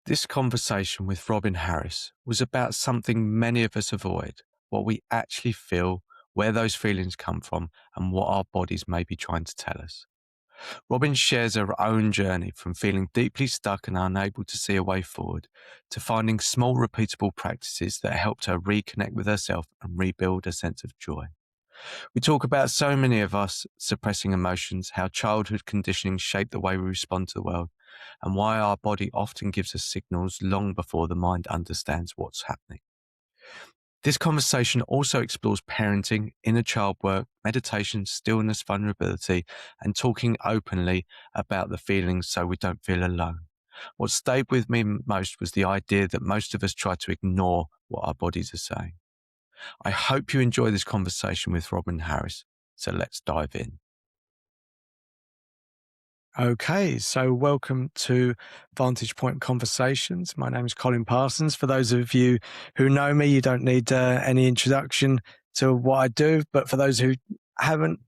This conversation with Robyn Harris was about something many of us avoid, what we actually feel, where those feelings come from, and what our bodies may be trying to tell us. Robyn shares her own journey from feeling deeply stuck and unable to see a way forward to finding small, repeatable practices that helped her reconnect with herself and rebuild a sense of joy. We talk about so many of us suppressing emotions, how childhood conditioning shape the way we respond to the world, and why our body often gives us signals long before the mind understands what's happening. This conversation also explores parenting, inner child work, meditation, stillness, vulnerability, and talking openly about the feelings so we don't feel alone. What stayed with me most was the idea that most of us try to ignore what our bodies are saying. I hope you enjoy this conversation with Robyn Harris. So let's dive in. Okay, so welcome to Vantage Point Conversations. My name is Colin Parsons. For those of you who know me, you don't need any introduction to what I do. But for those who haven't,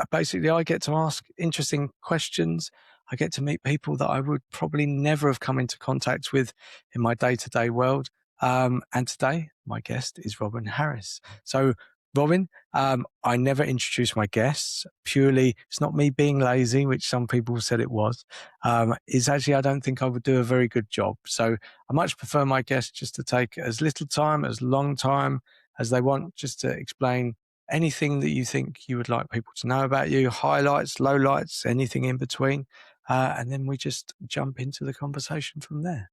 basically I get to ask interesting questions. I get to meet people that I would probably never have come into contact with in my day-to-day world. And today, my guest is Robyn Harris. So Robyn, I never introduce my guests purely. It's not me being lazy, which some people said it was. It's actually, I don't think I would do a very good job. So I much prefer my guests just to take as little time, as long time as they want, just to explain anything that you think you would like people to know about you, highlights, lowlights, anything in between. And then we just jump into the conversation from there.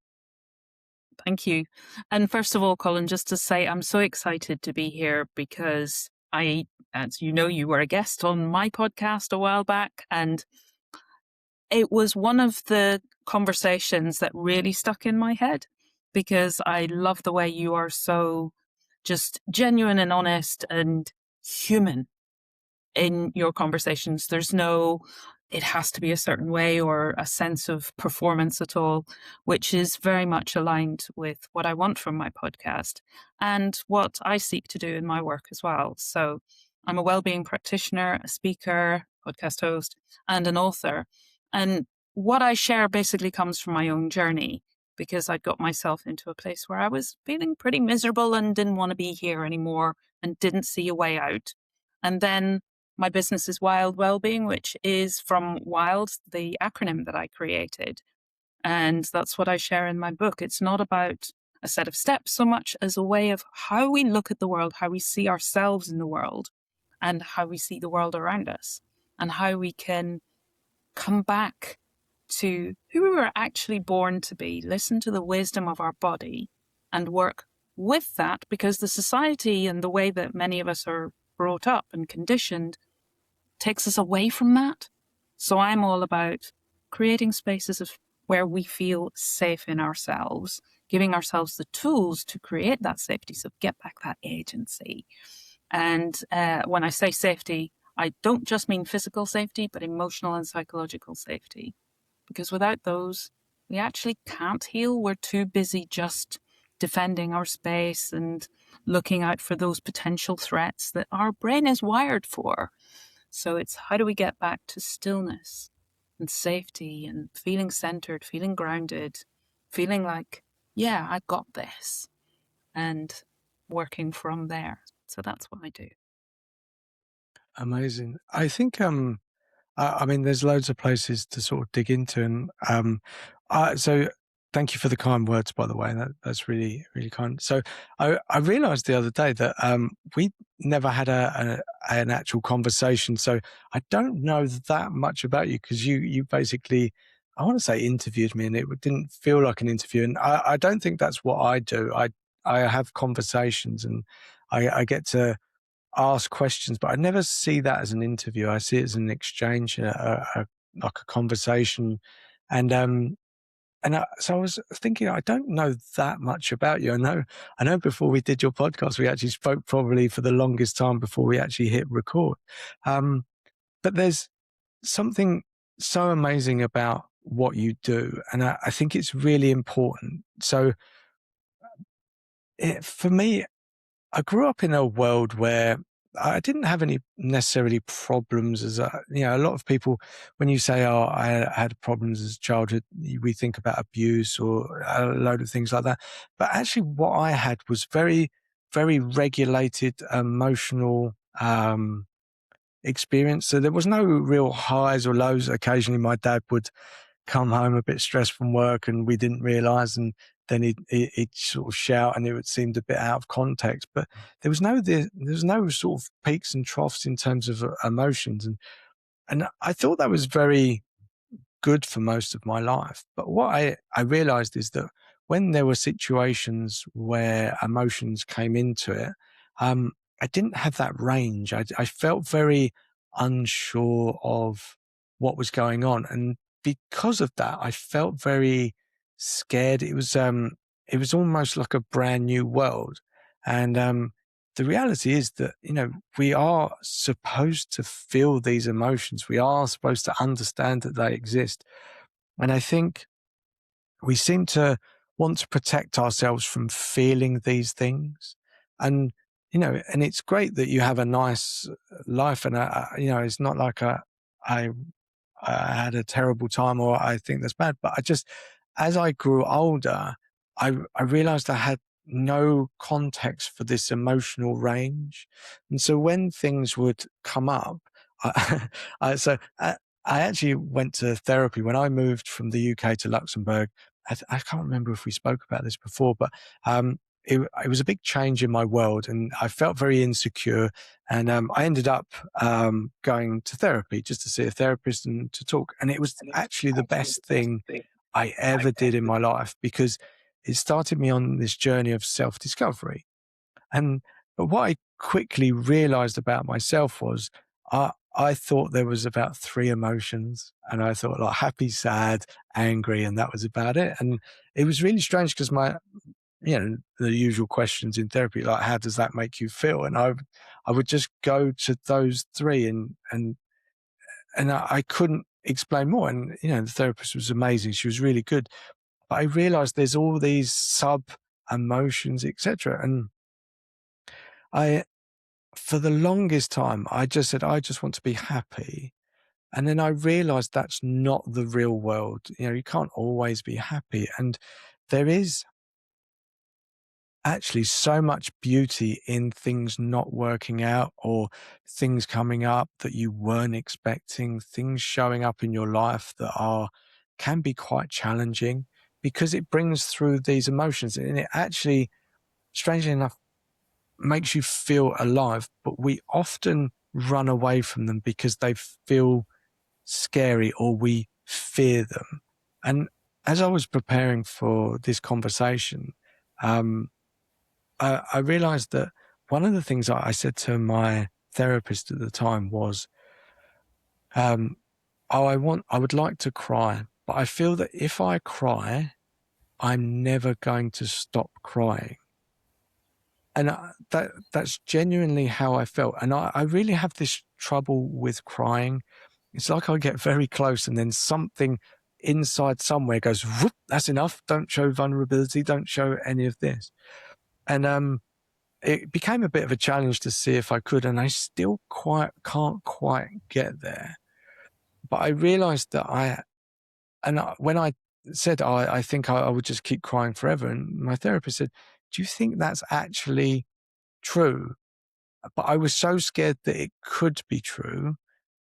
Thank you. And first of all, Colin, just to say, I'm so excited to be here because as you know, you were a guest on my podcast a while back, and it was one of the conversations that really stuck in my head because I love the way you are so just genuine and honest and human in your conversations. There's no, it has to be a certain way or a sense of performance at all, which is very much aligned with what I want from my podcast and what I seek to do in my work as well. So I'm a wellbeing practitioner, a speaker, podcast host, and an author. And what I share basically comes from my own journey because I got myself into a place where I was feeling pretty miserable and didn't want to be here anymore and didn't see a way out. And then my business is Wild Wellbeing, which is from Wild, the acronym that I created. And that's what I share in my book. It's not about a set of steps so much as a way of how we look at the world, how we see ourselves in the world, and how we see the world around us, and how we can come back to who we were actually born to be, listen to the wisdom of our body, and work with that, because the society and the way that many of us are brought up and conditioned takes us away from that. So I'm all about creating spaces where we feel safe in ourselves, giving ourselves the tools to create that safety, so get back that agency. And when I say safety, I don't just mean physical safety, but emotional and psychological safety. Because without those, we actually can't heal. We're too busy just defending our space and looking out for those potential threats that our brain is wired for. So it's how do we get back to stillness and safety and feeling centered, feeling grounded, feeling like, yeah, I got this, and working from there. So that's what I do. Amazing. I think, I mean, there's loads of places to sort of dig into. And so thank you for the kind words, by the way. That's really, really kind. So I realized the other day that we never had an actual conversation. So I don't know that much about you because you basically, I want to say interviewed me, and it didn't feel like an interview. And I don't think that's what I do. I have conversations, and I get to ask questions, but I never see that as an interview. I see it as an exchange, like a conversation. And so I was thinking, I don't know that much about you. I know before we did your podcast, we actually spoke probably for the longest time before we actually hit record. But there's something so amazing about what you do. And I think it's really important. So for me, I grew up in a world where I didn't have any necessarily problems as a lot of people, when you say, "Oh, I had problems as a childhood," we think about abuse or a load of things like that. But actually, what I had was very, very regulated emotional experience. So there was no real highs or lows. Occasionally, my dad would come home a bit stressed from work and we didn't realize, and then he'd sort of shout and it would seem a bit out of context, but there was no sort of peaks and troughs in terms of emotions, and I thought that was very good for most of my life. But what I realized is that when there were situations where emotions came into it, I didn't have that range. I felt very unsure of what was going on. And because of that, I felt very scared. It was almost like a brand new world. And the reality is that, we are supposed to feel these emotions. We are supposed to understand that they exist. And I think we seem to want to protect ourselves from feeling these things. And, and it's great that you have a nice life. And, it's not like I I had a terrible time or I think that's bad. But as I grew older, I realized I had no context for this emotional range. And so when things would come up, I, I actually went to therapy when I moved from the UK to Luxembourg. I can't remember if we spoke about this before, but it was a big change in my world and I felt very insecure. And I ended up going to therapy just to see a therapist and to talk. And it was actually the best thing I ever did in my life because it started me on this journey of self-discovery. And but what I quickly realized about myself was I thought there was about three emotions, and I thought like happy, sad, angry, and that was about it. And it was really strange because the usual questions in therapy, like how does that make you feel? And I would just go to those three, and I couldn't explain more. And the therapist was amazing; she was really good. But I realized there's all these sub emotions, etc. And I, for the longest time, I just said, I just want to be happy. And then I realized that's not the real world. You can't always be happy. And there is actually so much beauty in things not working out or things coming up that you weren't expecting, things showing up in your life that can be quite challenging because it brings through these emotions. And it actually, strangely enough, makes you feel alive, but we often run away from them because they feel scary or we fear them. And as I was preparing for this conversation, I realized that one of the things I said to my therapist at the time was, um, "Oh, I would like to cry, but I feel that if I cry, I'm never going to stop crying." And that's genuinely how I felt. And I really have this trouble with crying. It's like I get very close and then something inside somewhere goes, whoop, that's enough. Don't show vulnerability. Don't show any of this. And it became a bit of a challenge to see if I could. And I still can't quite get there. But I realized that when I said, I think I would just keep crying forever. And my therapist said, do you think that's actually true? But I was so scared that it could be true.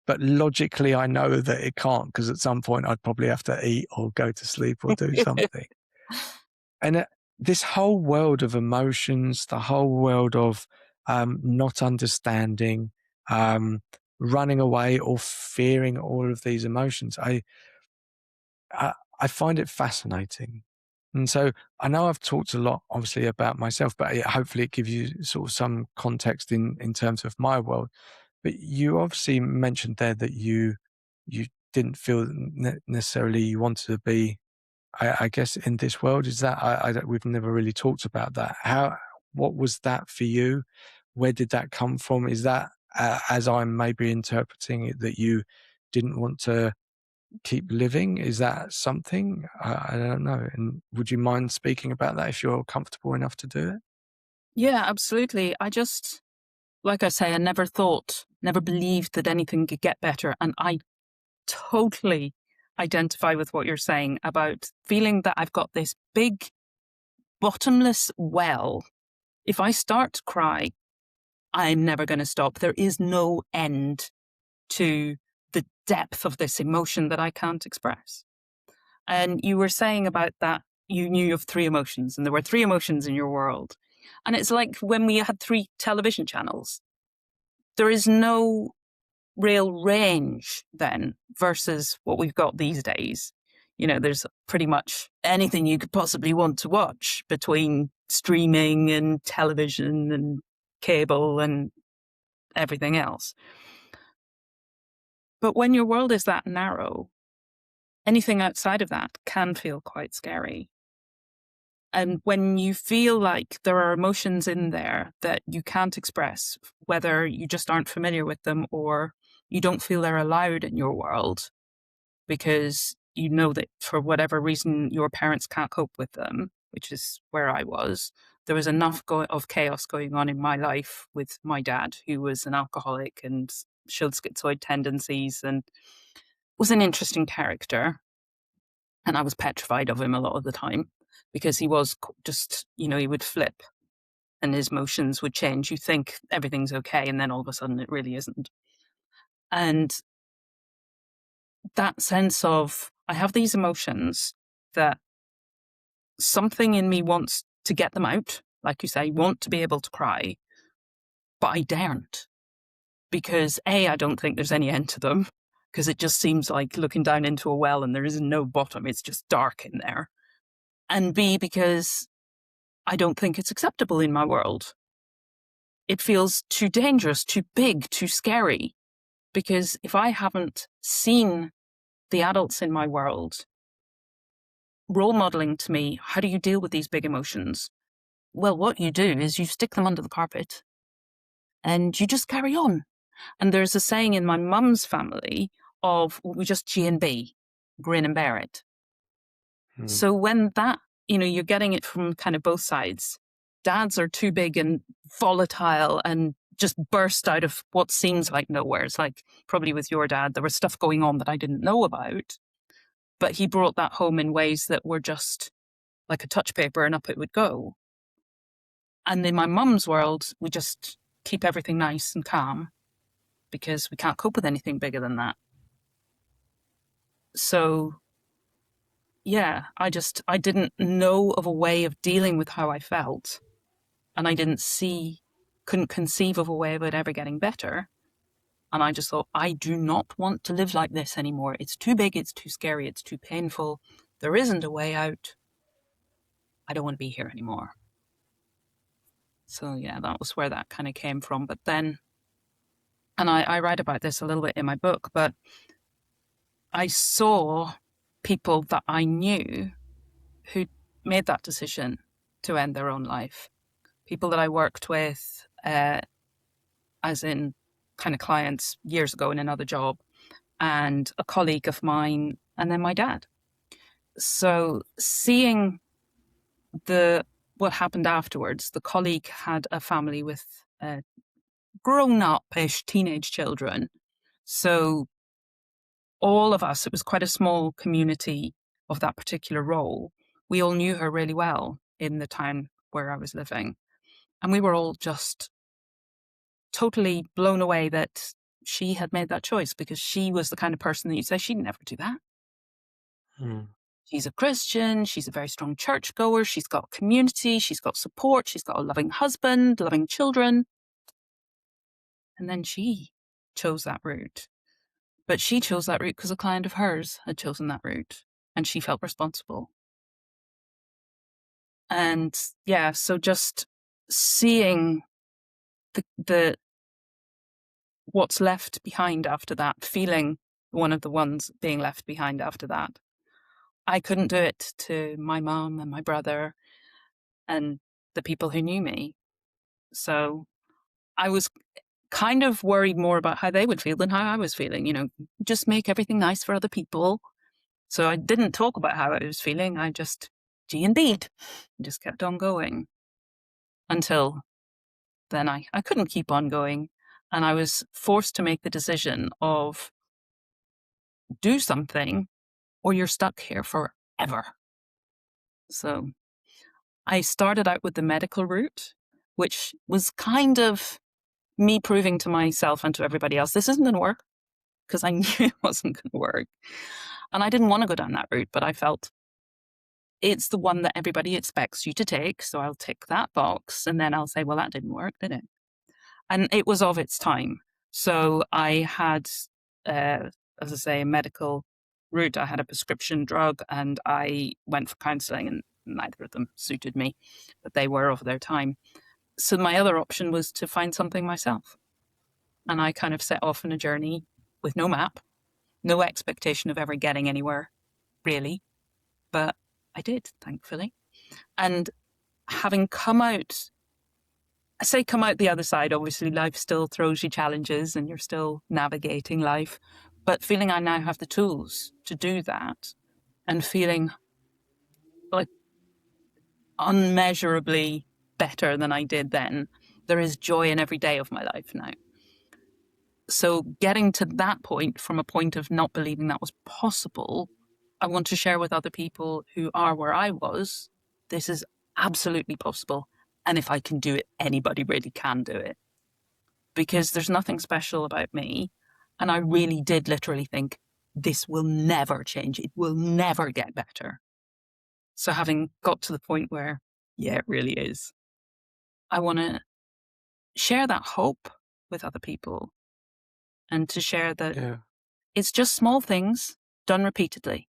But logically, I know that it can't because at some point I'd probably have to eat or go to sleep or do something. And this whole world of emotions, the whole world of not understanding, running away or fearing all of these emotions, I find it fascinating. And so I know I've talked a lot, obviously, about myself, but hopefully it gives you sort of some context in terms of my world. But you obviously mentioned there that you didn't feel necessarily you wanted to be, I guess, in this world. Is that we've never really talked about that. What was that for you? Where did that come from? Is that as I'm maybe interpreting it that you didn't want to keep living? Is that something? I don't know. And would you mind speaking about that if you're comfortable enough to do it? Yeah, absolutely. like I say, I never believed that anything could get better. And I totally identify with what you're saying about feeling that I've got this big bottomless well. If I start to cry, I'm never going to stop. There is no end to the depth of this emotion that I can't express. And you were saying about that you knew of three emotions, and there were three emotions in your world. And it's like when we had three television channels. There is no real range then versus what we've got these days. You know, there's pretty much anything you could possibly want to watch between streaming and television and cable and everything else. But when your world is that narrow, anything outside of that can feel quite scary. And when you feel like there are emotions in there that you can't express, whether you just aren't familiar with them or you don't feel they're allowed in your world because you know that for whatever reason your parents can't cope with them, which is where I was, there was enough of chaos going on in my life with my dad, who was an alcoholic and showed schizoid tendencies and was an interesting character. And I was petrified of him a lot of the time because he was just, he would flip and his motions would change. You think everything's okay, and then all of a sudden it really isn't. And that sense of, I have these emotions that something in me wants to get them out, like you say, want to be able to cry, but I daren't. Because A, I don't think there's any end to them, because it just seems like looking down into a well and there is no bottom, it's just dark in there. And B, because I don't think it's acceptable in my world. It feels too dangerous, too big, too scary. Because if I haven't seen the adults in my world role modeling to me, how do you deal with these big emotions? Well, what you do is you stick them under the carpet and you just carry on. And there's a saying in my mum's family of, we just G and B, grin and bear it. So when that, you're getting it from kind of both sides. Dads are too big and volatile and just burst out of what seems like nowhere. It's like probably with your dad, there was stuff going on that I didn't know about, but he brought that home in ways that were just like a touch paper and up it would go. And in my mum's world, we just keep everything nice and calm because we can't cope with anything bigger than that. So yeah, I didn't know of a way of dealing with how I felt. And I couldn't conceive of a way of it ever getting better. And I just thought, I do not want to live like this anymore. It's too big, it's too scary, it's too painful. There isn't a way out. I don't want to be here anymore. So yeah, that was where that kind of came from. But then, and I write about this a little bit in my book, but I saw people that I knew who made that decision to end their own life. People that I worked with, as in kind of clients years ago in another job, and a colleague of mine, and then my dad. So seeing what happened afterwards, the colleague had a family with grown-up-ish teenage children. So all of us, it was quite a small community of that particular role. We all knew her really well in the town where I was living. And we were all just totally blown away that she had made that choice, because she was the kind of person that you'd say she'd never do that. She's a Christian, she's a very strong churchgoer, she's got community, she's got support, she's got a loving husband, loving children. And then she chose that route. But she chose that route because a client of hers had chosen that route, and she felt responsible. And yeah, so just seeing the what's left behind after that, feeling one of the ones being left behind after that. I couldn't do it to my mum and my brother and the people who knew me. So I was kind of worried more about how they would feel than how I was feeling, just make everything nice for other people. So I didn't talk about how I was feeling. I just G and B'd and just kept on going until then I couldn't keep on going. And I was forced to make the decision of do something or you're stuck here forever. So I started out with the medical route, which was kind of me proving to myself and to everybody else, this isn't going to work, because I knew it wasn't going to work. And I didn't want to go down that route, but I felt it's the one that everybody expects you to take. So I'll tick that box and then I'll say, well, that didn't work, did it? And it was of its time. So I had, as I say, a medical route. I had a prescription drug and I went for counseling, and neither of them suited me, but they were of their time. So my other option was to find something myself. And I kind of set off on a journey with no map, no expectation of ever getting anywhere, really. But I did, thankfully. And having come out, I say come out the other side, obviously life still throws you challenges and you're still navigating life, but feeling I now have the tools to do that and feeling like unmeasurably better than I did then. There is joy in every day of my life now. So getting to that point from a point of not believing that was possible, I want to share with other people who are where I was, this is absolutely possible. And if I can do it, anybody really can do it. Because there's nothing special about me. And I really did literally think, this will never change. It will never get better. So having got to the point where, yeah, it really is, I want to share that hope with other people and to share that Yeah. it's just small things done repeatedly.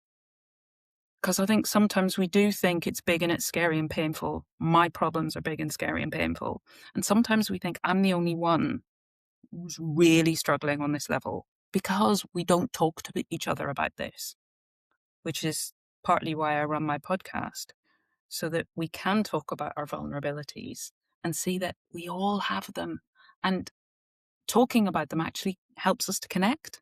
Because I think sometimes we do think it's big and it's scary and painful. My problems are big and scary and painful. And sometimes we think I'm the only one who's really struggling on this level because we don't talk to each other about this, which is partly why I run my podcast, so that we can talk about our vulnerabilities and see that we all have them. And talking about them actually helps us to connect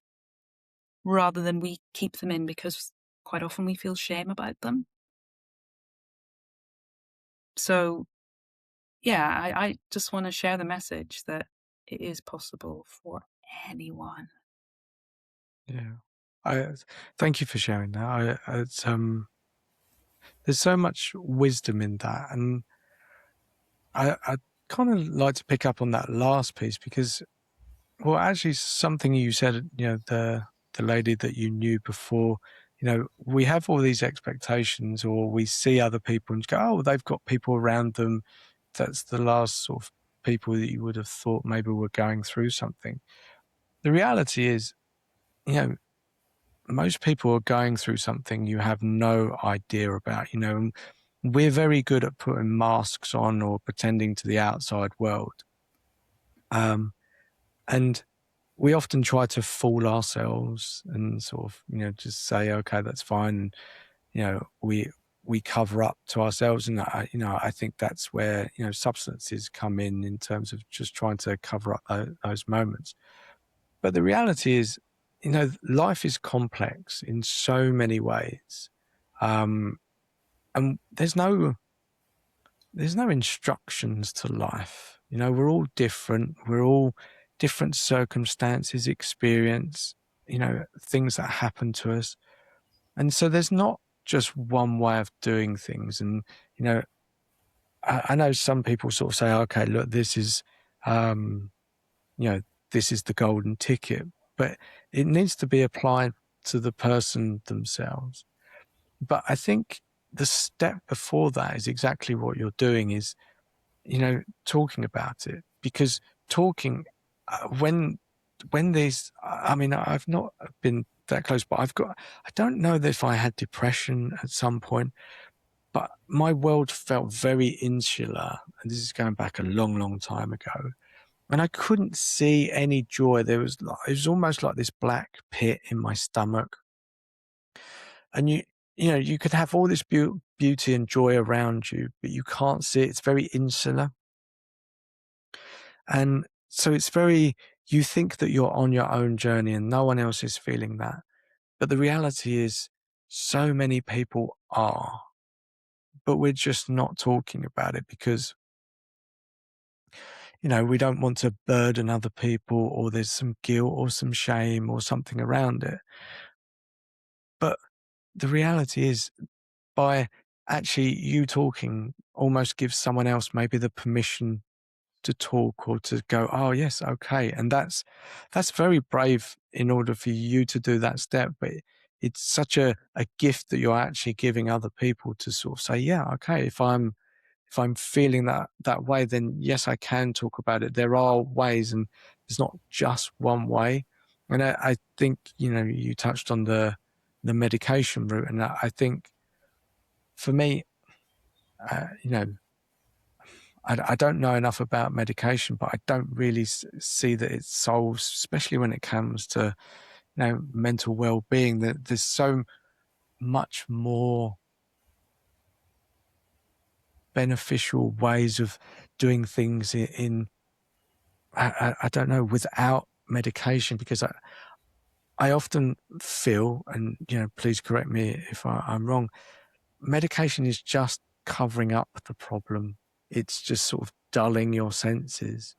rather than we keep them in because quite often we feel shame about them. So, yeah, I just want to share the message that it is possible for anyone. Yeah. I thank you for sharing that. There's so much wisdom in that, and I kind of like to pick up on that last piece because, well, actually, something you said, the lady that you knew before, we have all these expectations, or we see other people and go, oh, they've got people around them. That's the last sort of people that you would have thought maybe were going through something. The reality is, you know, most people are going through something you have no idea about. We're very good at putting masks on or pretending to the outside world. And we often try to fool ourselves and sort of, just say, okay, that's fine. And, we cover up to ourselves. And, I think that's where, substances come in terms of just trying to cover up those moments. But the reality is, life is complex in so many ways. And there's no instructions to life. We're all different. We're all different circumstances, experience, things that happen to us. And so there's not just one way of doing things. And, I know some people sort of say, okay, look, um, this is the golden ticket, but it needs to be applied to the person themselves. But I think the step before that is exactly what you're doing is, talking about it, because talking, when there's, I mean, I've not been that close, but I don't know if I had depression at some point, but my world felt very insular. And this is going back a long, long time ago. And I couldn't see any joy. It was almost like this black pit in my stomach. And you could have all this beauty and joy around you, but you can't see it. It's very insular. And so you think that you're on your own journey and no one else is feeling that. But the reality is so many people are, but we're just not talking about it because, we don't want to burden other people, or there's some guilt or some shame or something around it. But the reality is, by actually you talking almost gives someone else maybe the permission to talk or to go, oh yes, okay. And that's very brave in order for you to do that step. But it's such a gift that you're actually giving other people to sort of say, yeah, okay, if I'm feeling that way, then yes, I can talk about it. There are ways, and it's not just one way. And I think, you touched on the medication route, and I think for me, uh, you know, I don't know enough about medication, but I don't really see that it solves, especially when it comes to mental well-being. That there's so much more beneficial ways of doing things in I don't know, without medication, because I often feel, and please correct me if I'm wrong, medication is just covering up the problem. It's just sort of dulling your senses.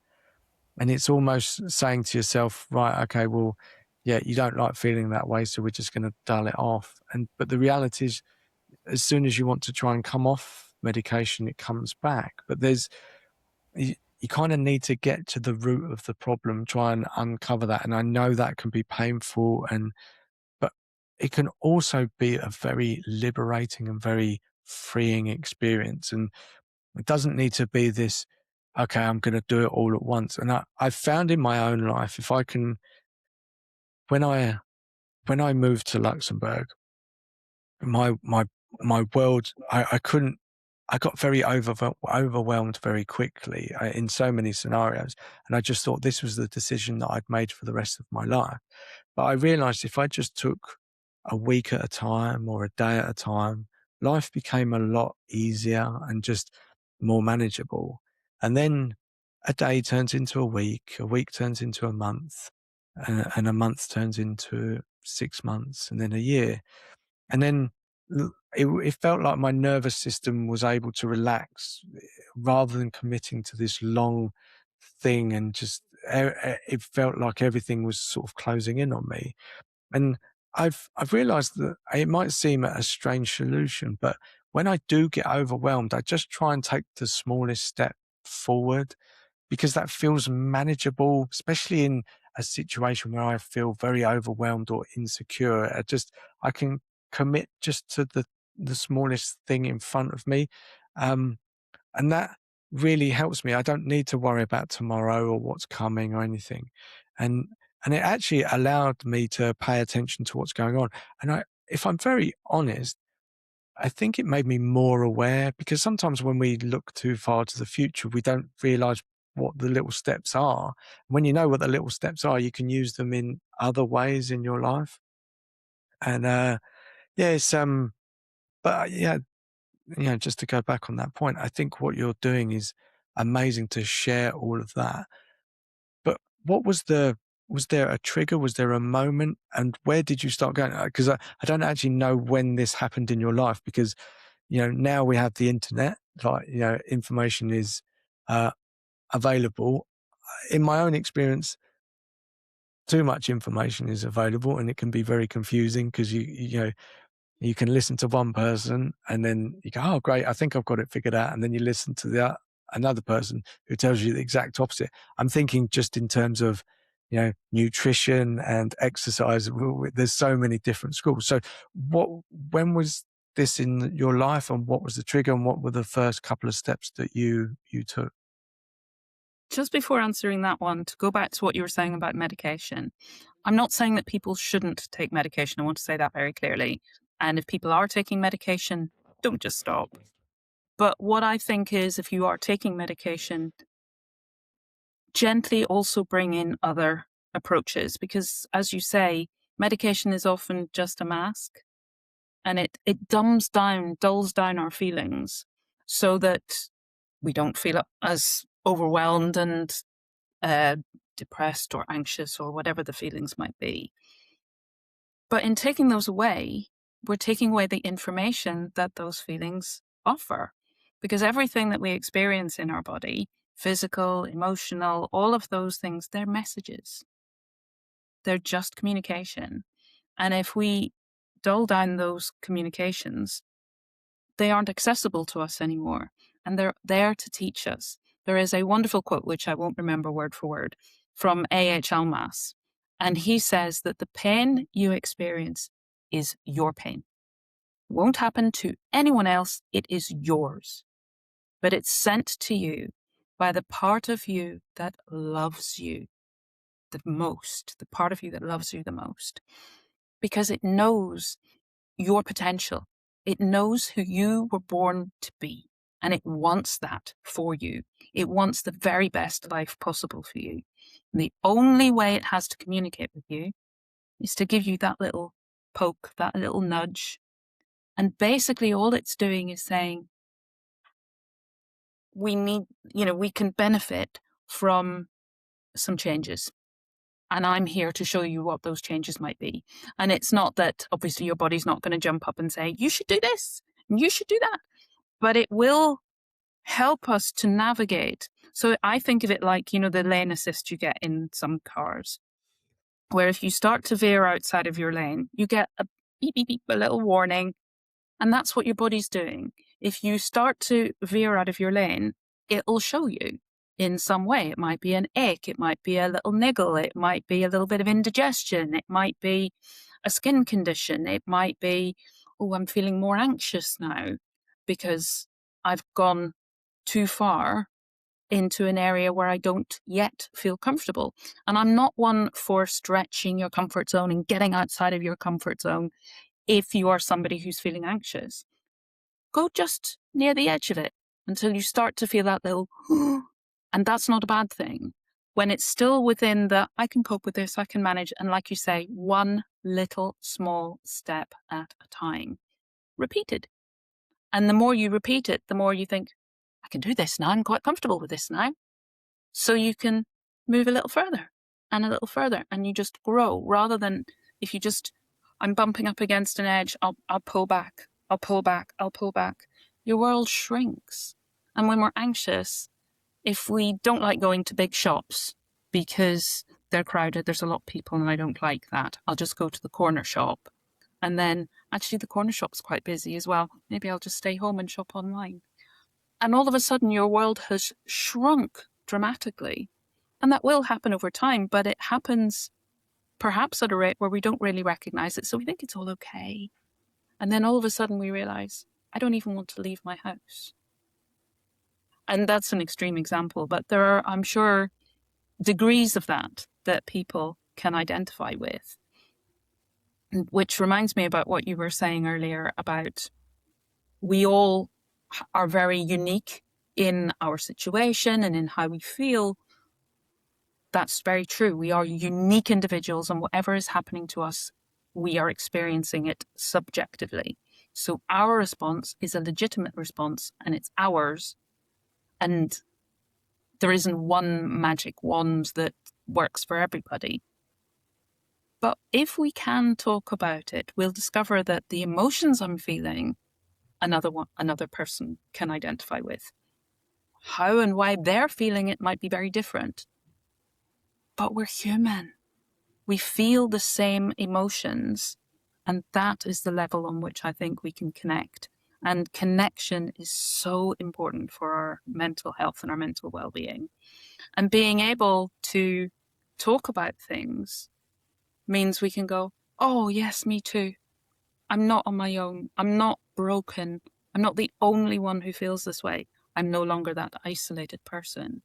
And it's almost saying to yourself, right, okay, well, yeah, you don't like feeling that way, so we're just going to dull it off. But the reality is, as soon as you want to try and come off medication, it comes back. But you kind of need to get to the root of the problem, try and uncover that. And I know that can be painful, but it can also be a very liberating and very freeing experience. And it doesn't need to be this, okay, I'm going to do it all at once. And I've found in my own life, if I can, when I moved to Luxembourg, my world, I couldn't, I got very overwhelmed very quickly in so many scenarios. And I just thought this was the decision that I'd made for the rest of my life. But I realized if I just took a week at a time or a day at a time, life became a lot easier and just more manageable. And then a day turns into a week turns into a month, and a month turns into 6 months, and then a year. And then it felt like my nervous system was able to relax rather than committing to this long thing, and just it felt like everything was sort of closing in on me. And I've realized that it might seem a strange solution, but when I do get overwhelmed, I just try and take the smallest step forward, because that feels manageable, especially in a situation where I feel very overwhelmed or insecure. I can commit just to the smallest thing in front of me. Um, and that really helps me. I don't need to worry about tomorrow or what's coming or anything. And and it actually allowed me to pay attention to what's going on. And if I'm very honest, I think it made me more aware, because sometimes when we look too far to the future, we don't realize what the little steps are. When you know what the little steps are, you can use them in other ways in your life. And yeah, but yeah, just to go back on that point, I think what you're doing is amazing to share all of that. But was there a trigger? Was there a moment? And where did you start going? Because I don't actually know when this happened in your life, because now we have the internet, like, information is uh, available. In my own experience, too much information is available, and it can be very confusing, because you can listen to one person and then you go, oh, great, I think I've got it figured out. And then you listen to another person who tells you the exact opposite. I'm thinking just in terms of, nutrition and exercise. There's so many different schools. So when was this in your life, and what was the trigger, and what were the first couple of steps that you took? Just before answering that one, to go back to what you were saying about medication, I'm not saying that people shouldn't take medication. I want to say that very clearly. And if people are taking medication, don't just stop. But what I think is, if you are taking medication, gently also bring in other approaches, because as you say, medication is often just a mask, and it dulls down our feelings so that we don't feel as overwhelmed and uh, depressed or anxious or whatever the feelings might be. But in taking those away, we're taking away the information that those feelings offer, because everything that we experience in our body physical, emotional, all of those things, they're messages. They're just communication. And if we dull down those communications, they aren't accessible to us anymore. And they're there to teach us. There is a wonderful quote, which I won't remember word for word, from A.H. Almas. And he says that the pain you experience is your pain. It won't happen to anyone else. It is yours. But it's sent to you by the part of you that loves you the most, the part of you that loves you the most, because it knows your potential. It knows who you were born to be, and it wants that for you. It wants the very best life possible for you. And the only way it has to communicate with you is to give you that little poke, that little nudge. And basically all it's doing is saying, we can benefit from some changes. And I'm here to show you what those changes might be. And it's not that obviously your body's not going to jump up and say, you should do this and you should do that, but it will help us to navigate. So I think of it like, the lane assist you get in some cars, where if you start to veer outside of your lane, you get a beep, beep, beep, a little warning. And that's what your body's doing. If you start to veer out of your lane, it'll show you in some way. It might be an ache. It might be a little niggle. It might be a little bit of indigestion. It might be a skin condition. It might be, oh, I'm feeling more anxious now because I've gone too far into an area where I don't yet feel comfortable. And I'm not one for stretching your comfort zone and getting outside of your comfort zone. If you are somebody who's feeling anxious, go just near the edge of it until you start to feel that little, and that's not a bad thing. When it's still within the, I can cope with this, I can manage. And like you say, one little small step at a time, repeated. And the more you repeat it, the more you think, I can do this now. I'm quite comfortable with this now. So you can move a little further and a little further, and you just grow rather than if you just, I'm bumping up against an edge, I'll pull back, I'll pull back, I'll pull back. Your world shrinks. And when we're anxious, if we don't like going to big shops because they're crowded, there's a lot of people and I don't like that, I'll just go to the corner shop. And then actually the corner shop's quite busy as well. Maybe I'll just stay home and shop online. And all of a sudden your world has shrunk dramatically. And that will happen over time, but it happens perhaps at a rate where we don't really recognize it. So we think it's all okay. And then all of a sudden we realize, I don't even want to leave my house. And that's an extreme example, but there are, I'm sure, degrees of that people can identify with. Which reminds me about what you were saying earlier about we all are very unique in our situation and in how we feel. That's very true. We are unique individuals, and whatever is happening to us, we are experiencing it subjectively. So our response is a legitimate response, and it's ours. And there isn't one magic wand that works for everybody. But if we can talk about it, we'll discover that the emotions I'm feeling, another person can identify with. How and why they're feeling it might be very different. But we're human. We feel the same emotions, and that is the level on which I think we can connect. And connection is so important for our mental health and our mental well-being. And being able to talk about things means we can go, oh, yes, me too. I'm not on my own. I'm not broken. I'm not the only one who feels this way. I'm no longer that isolated person.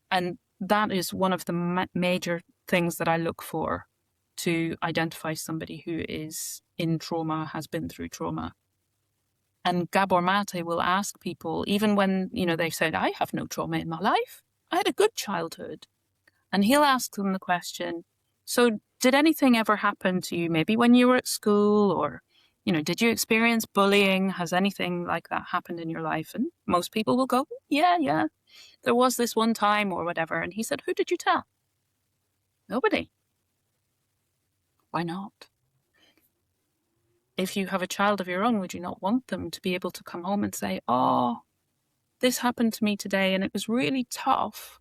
And that is one of the major things that I look for to identify somebody who is in trauma, has been through trauma. And Gabor Mate will ask people, even when, they've said, I have no trauma in my life. I had a good childhood. And he'll ask them the question, so did anything ever happen to you, maybe when you were at school, or, did you experience bullying? Has anything like that happened in your life? And most people will go, yeah, there was this one time or whatever. And he said, who did you tell? Nobody. Why not? If you have a child of your own, would you not want them to be able to come home and say, oh, this happened to me today and it was really tough.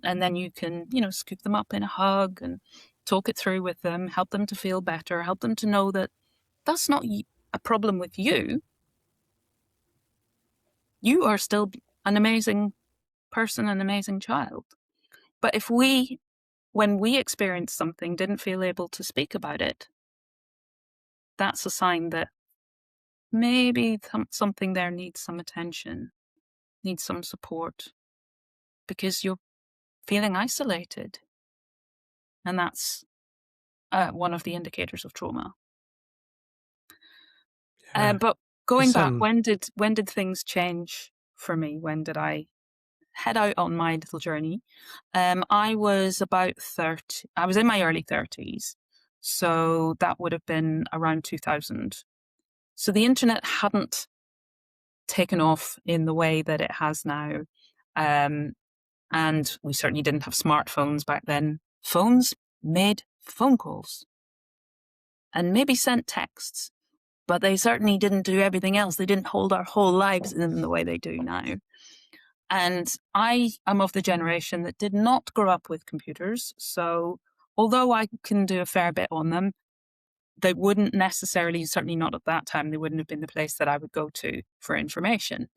And then you can, scoop them up in a hug and talk it through with them, help them to feel better, help them to know that that's not a problem with you. You are still an amazing person, an amazing child. But if we, when we experienced something, didn't feel able to speak about it, that's a sign that maybe something there needs some attention, needs some support, because you're feeling isolated. And that's one of the indicators of trauma. Yeah. But going It's, back, when did things change for me? When did I head out on my little journey? I was about 30. I was in my early 30s. So that would have been around 2000. So the internet hadn't taken off in the way that it has now. And we certainly didn't have smartphones back then. Phones made phone calls and maybe sent texts, but they certainly didn't do everything else. They didn't hold our whole lives in the way they do now. And I am of the generation that did not grow up with computers. So although I can do a fair bit on them, they wouldn't necessarily, certainly not at that time, they wouldn't have been the place that I would go to for information.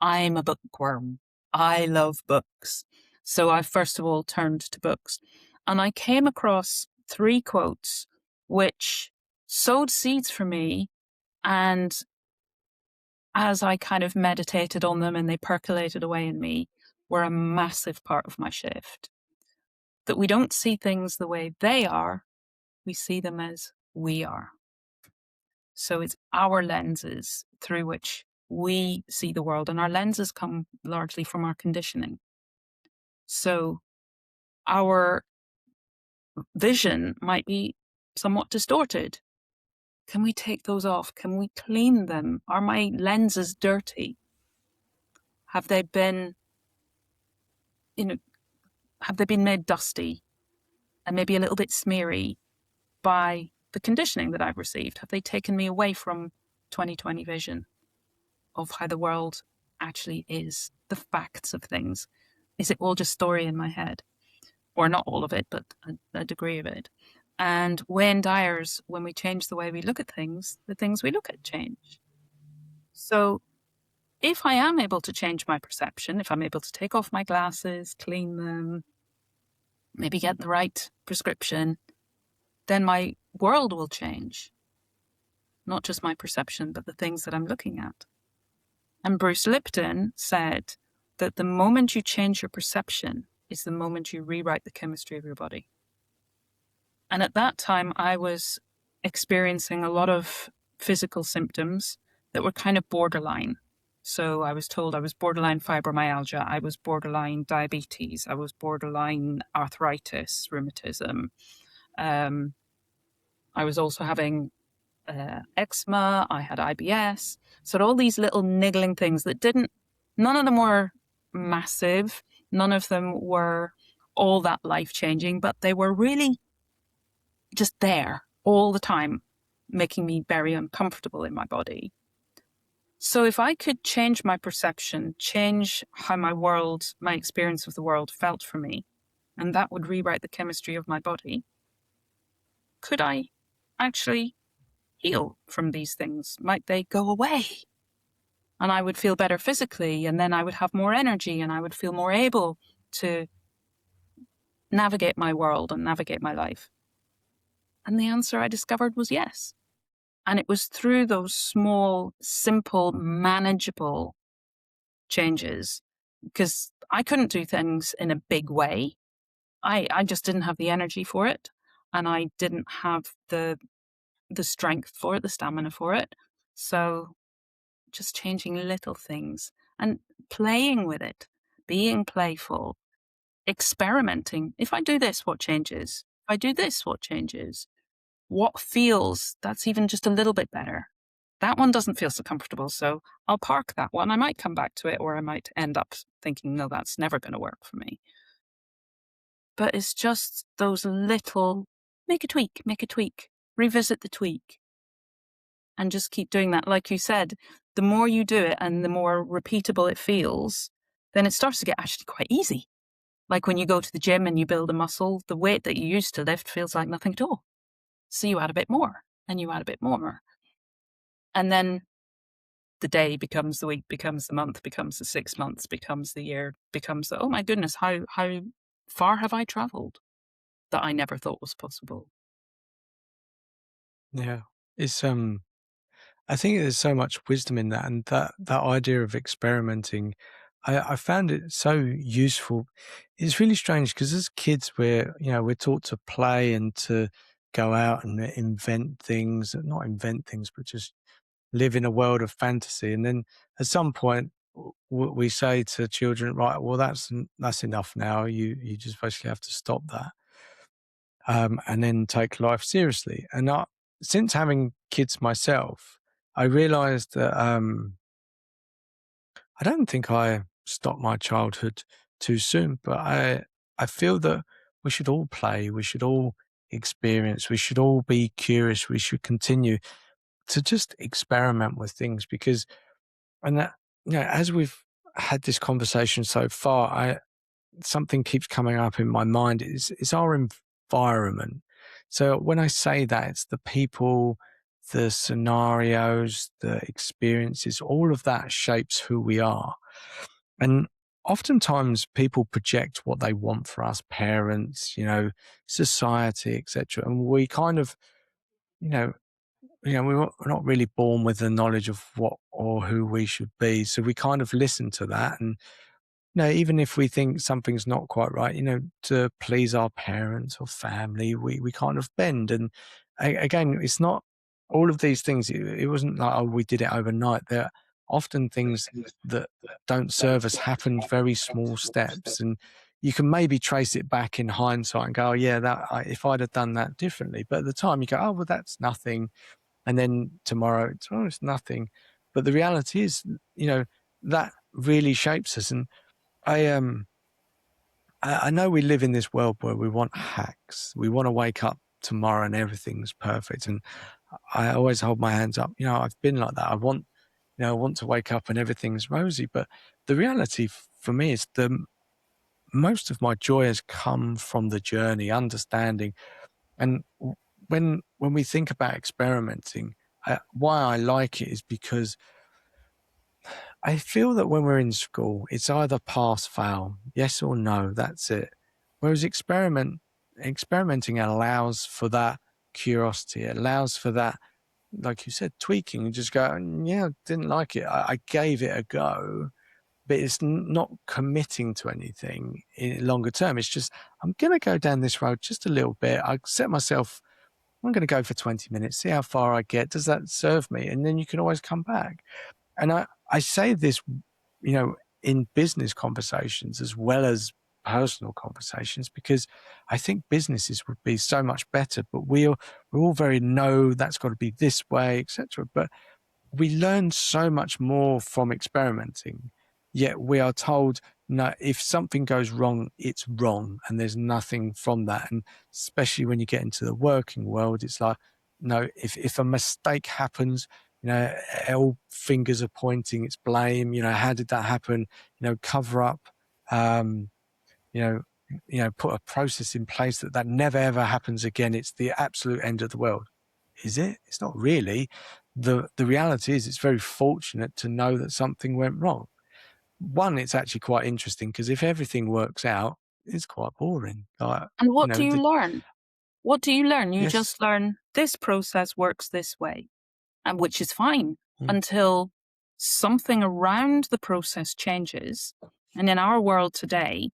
I'm a bookworm. I love books. So I first of all turned to books. And I came across 3 quotes which sowed seeds for me. And as I kind of meditated on them and they percolated away in me, were a massive part of my shift. That we don't see things the way they are, we see them as we are. So it's our lenses through which we see the world, and our lenses come largely from our conditioning. So our vision might be somewhat distorted. Can we take those off? Can we clean them? Are my lenses dirty? Have they been, have they been made dusty and maybe a little bit smeary by the conditioning that I've received? Have they taken me away from 2020 vision of how the world actually is, the facts of things? Is it all just story in my head? Or not all of it, but a degree of it. And Wayne Dyer's, when we change the way we look at things, the things we look at change. So if I am able to change my perception, if I'm able to take off my glasses, clean them, maybe get the right prescription, then my world will change. Not just my perception, but the things that I'm looking at. And Bruce Lipton said that the moment you change your perception is the moment you rewrite the chemistry of your body. And at that time, I was experiencing a lot of physical symptoms that were kind of borderline. So I was told I was borderline fibromyalgia, I was borderline diabetes, I was borderline arthritis, rheumatism. I was also having eczema, I had IBS. So all these little niggling things that none of them were massive, none of them were all that life-changing, but they were really just there all the time, making me very uncomfortable in my body. So if I could change my perception, change how my experience of the world felt for me, and that would rewrite the chemistry of my body, could I actually heal from these things? Might they go away? And I would feel better physically, and then I would have more energy, and I would feel more able to navigate my world and navigate my life. And the answer I discovered was yes. And it was through those small, simple, manageable changes, because I couldn't do things in a big way. I just didn't have the energy for it. And I didn't have the strength for it, the stamina for it. So just changing little things and playing with it, being playful, experimenting. If I do this, what changes? If I do this, what changes? What feels, that's even just a little bit better. That one doesn't feel so comfortable, so I'll park that one. I might come back to it, or I might end up thinking, no, that's never going to work for me. But it's just those little, make a tweak, revisit the tweak. and just keep doing that. Like you said, the more you do it and the more repeatable it feels, then it starts to get actually quite easy. Like when you go to the gym and you build a muscle, the weight that you used to lift feels like nothing at all. So you add a bit more and you add a bit more. And then the day becomes the week, becomes the month, becomes the 6 months, becomes the year, becomes the, oh my goodness, how far have I traveled that I never thought was possible? Yeah. It's I think there's so much wisdom in that, and that idea of experimenting. I found it so useful. It's really strange because as kids, we're taught to play and to go out and invent things, not invent things, but just live in a world of fantasy. And then at some point, we say to children, right, well, that's enough now. You just basically have to stop that, and then take life seriously. And since having kids myself, I realized that I don't think I stopped my childhood too soon, but I feel that we should all play, we should all experience, we should all be curious, we should continue to just experiment with things because, and that, as we've had this conversation so far, something keeps coming up in my mind is our environment. So when I say that, it's the people, the scenarios, the experiences, all of that shapes who we are. And oftentimes people project what they want for us, parents, society, etc. And we kind of, you know, we're not really born with the knowledge of what or who we should be. So we kind of listen to that and no, even if we think something's not quite right, to please our parents or family, we kind of bend. And again, it's not all of these things. It wasn't like, oh, we did it overnight. There are often things that don't serve us happen very small steps. And you can maybe trace it back in hindsight and go, oh, yeah, if I'd have done that differently. But at the time you go, oh, well, that's nothing. And then tomorrow, it's nothing. But the reality is, that really shapes us. And I I know we live in this world where we want hacks. We want to wake up tomorrow and everything's perfect. And I always hold my hands up. I've been like that. I want to wake up and everything's rosy. But the reality for me is the most of my joy has come from the journey, understanding. And when we think about experimenting, why I like it is because I feel that when we're in school, it's either pass, fail, yes or no, that's it. Whereas experimenting allows for that curiosity. It allows for that, like you said, tweaking. You just go, yeah, didn't like it. I gave it a go, but it's not committing to anything in longer term. It's just, I'm going to go down this road just a little bit. I set myself, I'm going to go for 20 minutes, see how far I get. Does that serve me? And then you can always come back. And I say this, in business conversations as well as personal conversations, because I think businesses would be so much better, but we're all very, no, that's got to be this way, etc. But we learn so much more from experimenting, yet we are told, no, if something goes wrong, it's wrong, and there's nothing from that. And especially when you get into the working world, it's like, no, if a mistake happens, all fingers are pointing, it's blame, how did that happen? Cover up, um, you know, put a process in place that never ever happens again. It's the absolute end of the world. Is it? It's not really. The reality is it's very fortunate to know that something went wrong. One, it's actually quite interesting because if everything works out, it's quite boring. Like, And what do you learn? What do you learn? You yes. just learn this process works this way, and which is fine Mm. until something around the process changes. And in our world today,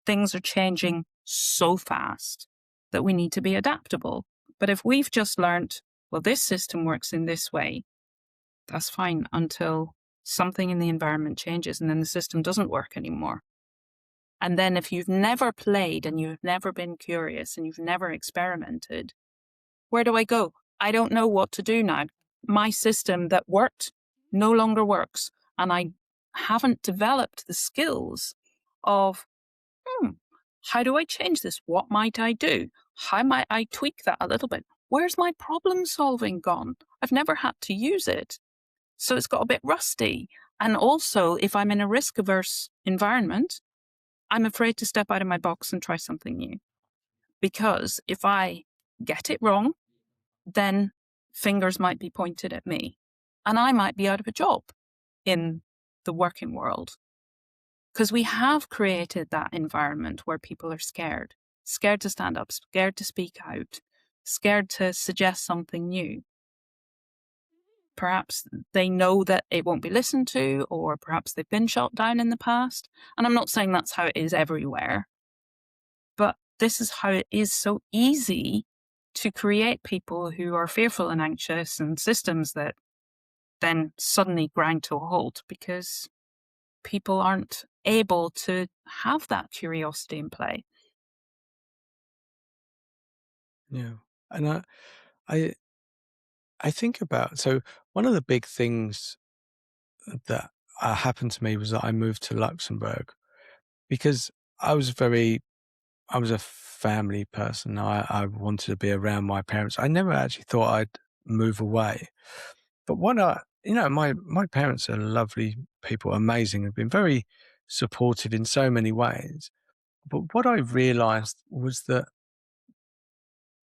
things are changing so fast that we need to be adaptable. But if we've just learned, well, this system works in this way, that's fine until something in the environment changes and then the system doesn't work anymore. And then if you've never played and you've never been curious and you've never experimented, where do I go? I don't know what to do now. My system that worked no longer works. And I haven't developed the skills of, how do I change this? What might I do? How might I tweak that a little bit? Where's my problem solving gone? I've never had to use it. So it's got a bit rusty. And also, if I'm in a risk averse environment, I'm afraid to step out of my box and try something new. Because if I get it wrong, then fingers might be pointed at me and I might be out of a job in the working world. Because we have created that environment where people are scared to stand up, scared to speak out, scared to suggest something new. Perhaps they know that it won't be listened to, or perhaps they've been shot down in the past. And I'm not saying that's how it is everywhere, but this is how it is so easy to create people who are fearful and anxious, and systems that then suddenly grind to a halt because people aren't able to have that curiosity in play. Yeah. And I, I think about, so one of the big things that happened to me was that I moved to Luxembourg because I was I was a family person. I wanted to be around my parents. I never actually thought I'd move away. But my parents are lovely people, amazing, have been very supportive in so many ways. But what I realized was that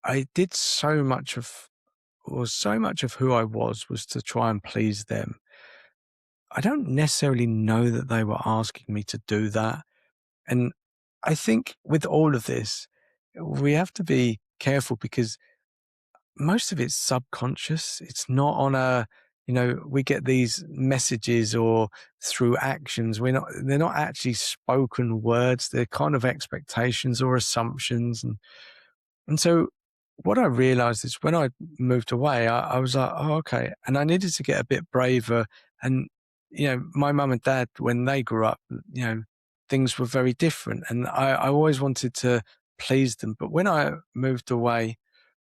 I did so much of who I was to try and please them. I don't necessarily know that they were asking me to do that. And I think with all of this, we have to be careful because most of it's subconscious. It's not on we get these messages or through actions. They're not actually spoken words. They're kind of expectations or assumptions. And so what I realized is when I moved away, I was like, oh, okay. And I needed to get a bit braver. And, my mum and dad, when they grew up, things were very different. And I always wanted to please them. But when I moved away,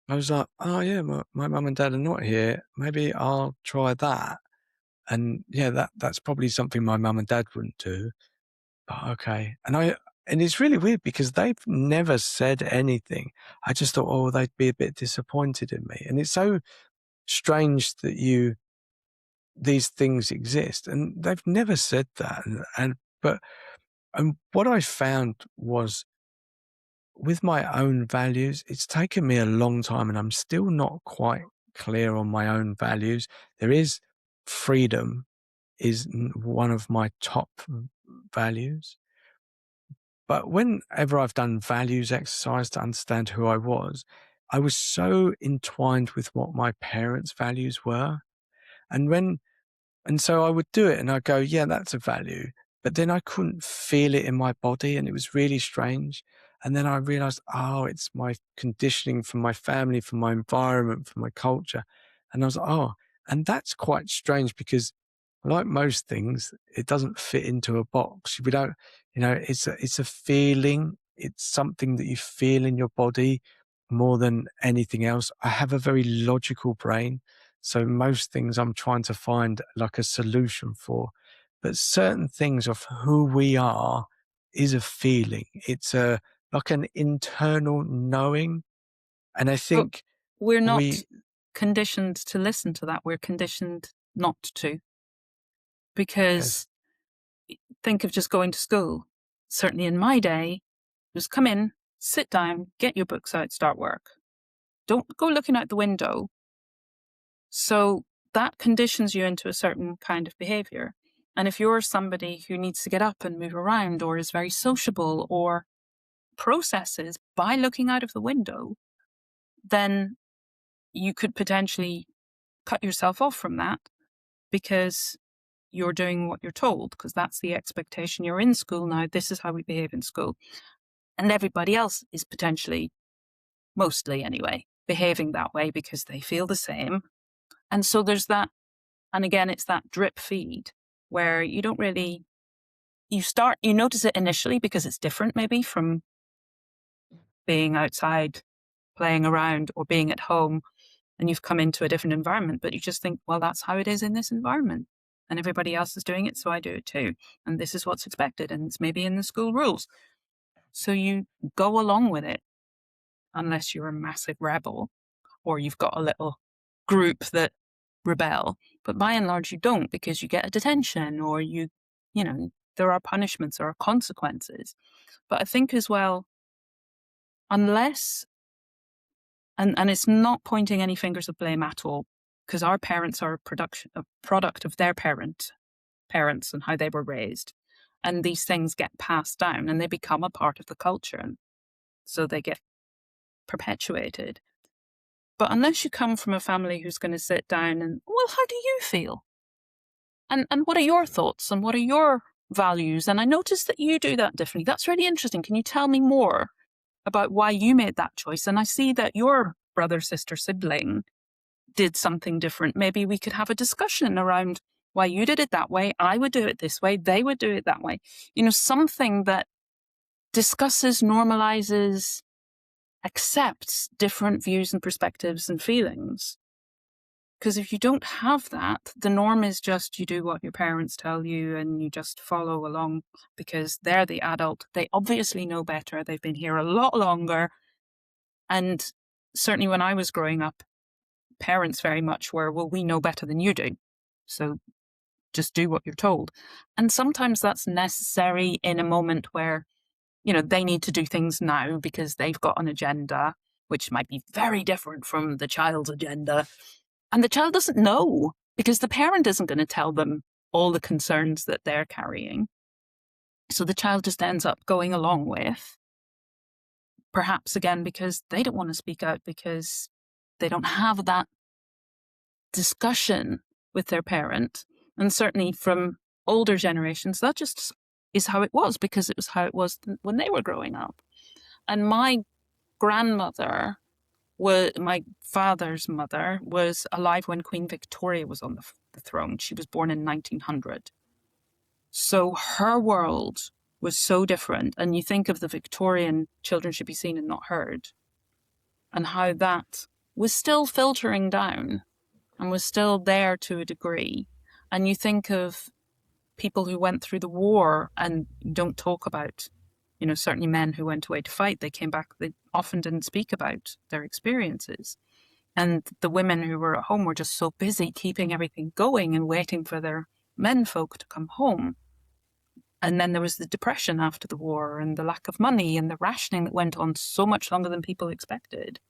I was like, oh, yeah, my mum and dad are not here. Maybe I'll try that. And yeah, that's probably something my mum and dad wouldn't do. But okay. And it's really weird because they've never said anything. I just thought, oh, they'd be a bit disappointed in me. And it's so strange that these things exist, and they've never said that. And what I found was with my own values, it's taken me a long time, and I'm still not quite clear on my own values. There is freedom is one of my top values. But whenever I've done values exercise to understand who I was so entwined with what my parents' values were. And so I would do it and I'd go, yeah, that's a value. But then I couldn't feel it in my body and it was really strange. And then I realized, oh, it's my conditioning from my family, from my environment, from my culture. And I was like, oh, and that's quite strange because like most things, it doesn't fit into a box. We don't, it's a feeling. It's something that you feel in your body more than anything else. I have a very logical brain. So most things I'm trying to find like a solution for, but certain things of who we are is a feeling. It's like an internal knowing. And I But think we're not we, conditioned to listen to that. We're conditioned not to. yes, Because think of just going to school. Certainly in my day, just come in, sit down, get your books out, start work. Don't go looking out the window. So that conditions you into a certain kind of behavior. And if you're somebody who needs to get up and move around or is very sociable or processes by looking out of the window, then you could potentially cut yourself off from that because you're doing what you're told, because that's the expectation. You're in school now. This is how we behave in school. And everybody else is potentially, mostly anyway, behaving that way because they feel the same. And so there's that. And again, it's that drip feed where you don't really, you notice it initially because it's different maybe from being outside, playing around, or being at home, and you've come into a different environment, but you just think, well, that's how it is in this environment. And everybody else is doing it, so I do it too. And this is what's expected, and it's maybe in the school rules. So you go along with it, unless you're a massive rebel or you've got a little group that rebel. But by and large, you don't, because you get a detention, or there are punishments, there are consequences. But I think as well, unless, and it's not pointing any fingers of blame at all, because our parents are a product of their parents and how they were raised. And these things get passed down and they become a part of the culture. And so they get perpetuated. But unless you come from a family who's going to sit down and, well, how do you feel? And what are your thoughts and what are your values? And I noticed that you do that differently. That's really interesting. Can you tell me more about why you made that choice? And I see that your brother, sister, sibling did something different. Maybe we could have a discussion around why you did it that way. I would do it this way. They would do it that way. Something that discusses, normalizes, accepts different views and perspectives and feelings. Because if you don't have that, the norm is just you do what your parents tell you and you just follow along because they're the adult. They obviously know better. They've been here a lot longer. And certainly when I was growing up, parents very much were, well, we know better than you do. So just do what you're told. And sometimes that's necessary in a moment where, they need to do things now because they've got an agenda, which might be very different from the child's agenda. And the child doesn't know because the parent isn't going to tell them all the concerns that they're carrying. So the child just ends up going along with, perhaps again, because they don't want to speak out because they don't have that discussion with their parent. And certainly from older generations, that just is how it was because it was how it was when they were growing up. And my grandmother, my father's mother, was alive when Queen Victoria was on the throne. She was born in 1900. So her world was so different. And you think of the Victorian children should be seen and not heard, and how that was still filtering down and was still there to a degree. And you think of people who went through the war and don't talk about, certainly men who went away to fight, they came back, they often didn't speak about their experiences. And the women who were at home were just so busy keeping everything going and waiting for their men folk to come home. And then there was the depression after the war and the lack of money and the rationing that went on so much longer than people expected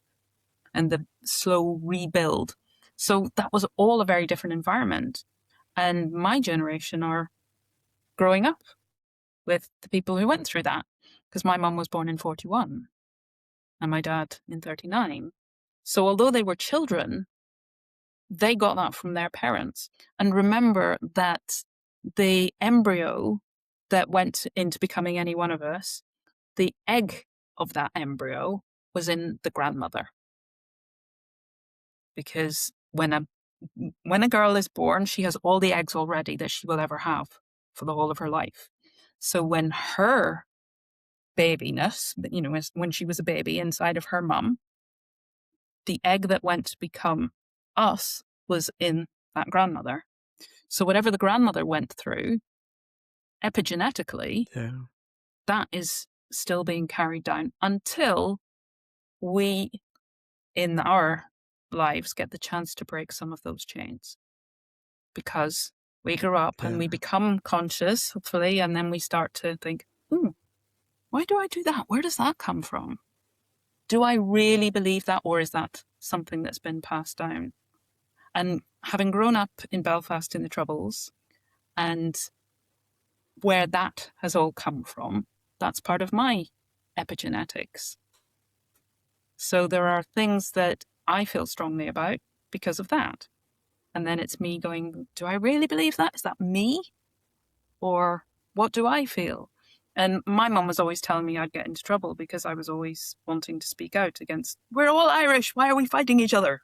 and the slow rebuild. So that was all a very different environment. And my generation are growing up with the people who went through that, because my mum was born in 41 and my dad in 39. So although they were children, they got that from their parents. And remember that the embryo that went into becoming any one of us, the egg of that embryo was in the grandmother. Because when a girl is born, she has all the eggs already that she will ever have for the whole of her life. So when her babyness, when she was a baby inside of her mum, the egg that went to become us was in that grandmother. So whatever the grandmother went through, epigenetically, that is still being carried down until we, in our lives, get the chance to break some of those chains. Because we grow up and we become conscious, hopefully, and then we start to think, why do I do that? Where does that come from? Do I really believe that, or is that something that's been passed down? And having grown up in Belfast in the Troubles, and where that has all come from, that's part of my epigenetics. So there are things that I feel strongly about because of that. And then it's me going, do I really believe that? Is that me? Or what do I feel? And my mum was always telling me I'd get into trouble because I was always wanting to speak out against, we're all Irish, why are we fighting each other?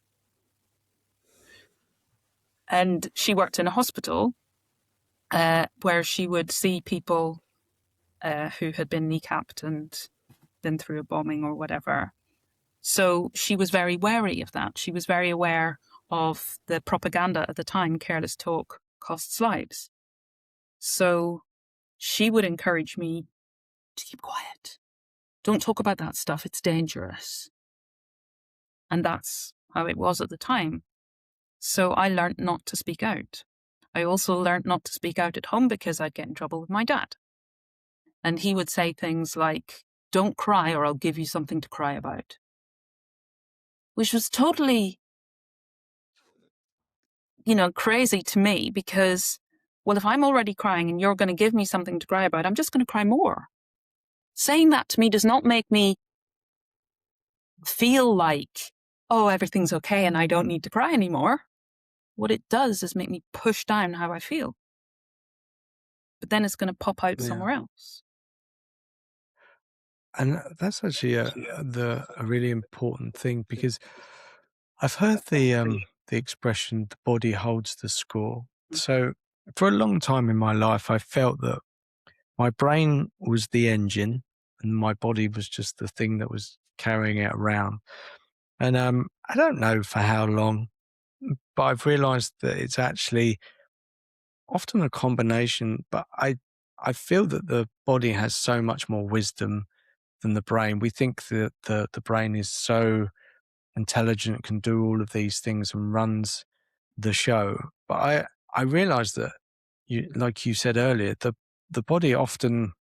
And she worked in a hospital where she would see people who had been kneecapped and been through a bombing or whatever. So she was very wary of that. She was very aware of the propaganda at the time, careless talk costs lives. So she would encourage me to keep quiet. Don't talk about that stuff. It's dangerous. And that's how it was at the time. So I learned not to speak out. I also learned not to speak out at home because I'd get in trouble with my dad. And he would say things like, "Don't cry or I'll give you something to cry about," which was totally, crazy to me because, well, if I'm already crying and you're going to give me something to cry about, I'm just going to cry more. Saying that to me does not make me feel like, oh, everything's okay and I don't need to cry anymore. What it does is make me push down how I feel. But then it's going to pop out Yeah. somewhere else. And that's actually a really important thing, because I've heard the expression "the body holds the score." So for a long time in my life, I felt that my brain was the engine and my body was just the thing that was carrying it around. And I don't know for how long, but I've realised that it's actually often a combination. But I feel that the body has so much more wisdom than the brain. We think that the brain is so intelligent, can do all of these things and runs the show. But I realize that, like you said earlier, the body often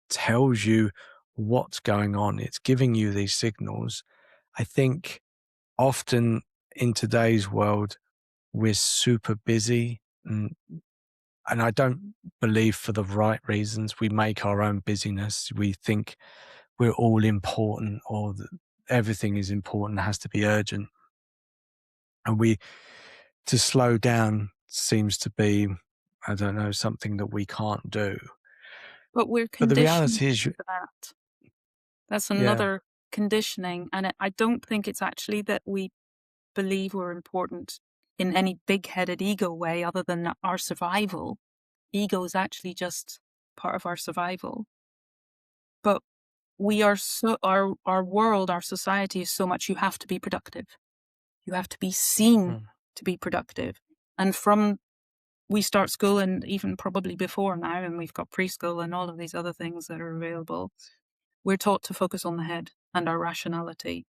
tells you what's going on. It's giving you these signals. I think often in today's world, we're super busy, and I don't believe for the right reasons. We make our own busyness. We think we're all important, or that everything is important, has to be urgent. And to slow down seems to be, I don't know, something that we can't do. But we're But the conditioned reality is, for that. That's yeah, another conditioning. And I don't think it's actually that we believe we're important in any big-headed ego way other than our survival. Ego is actually just part of our survival. But we are our world, our society is so much, you have to be productive. You have to be seen mm, to be productive. And from we start school, and even probably before now, and we've got preschool and all of these other things that are available, we're taught to focus on the head and our rationality.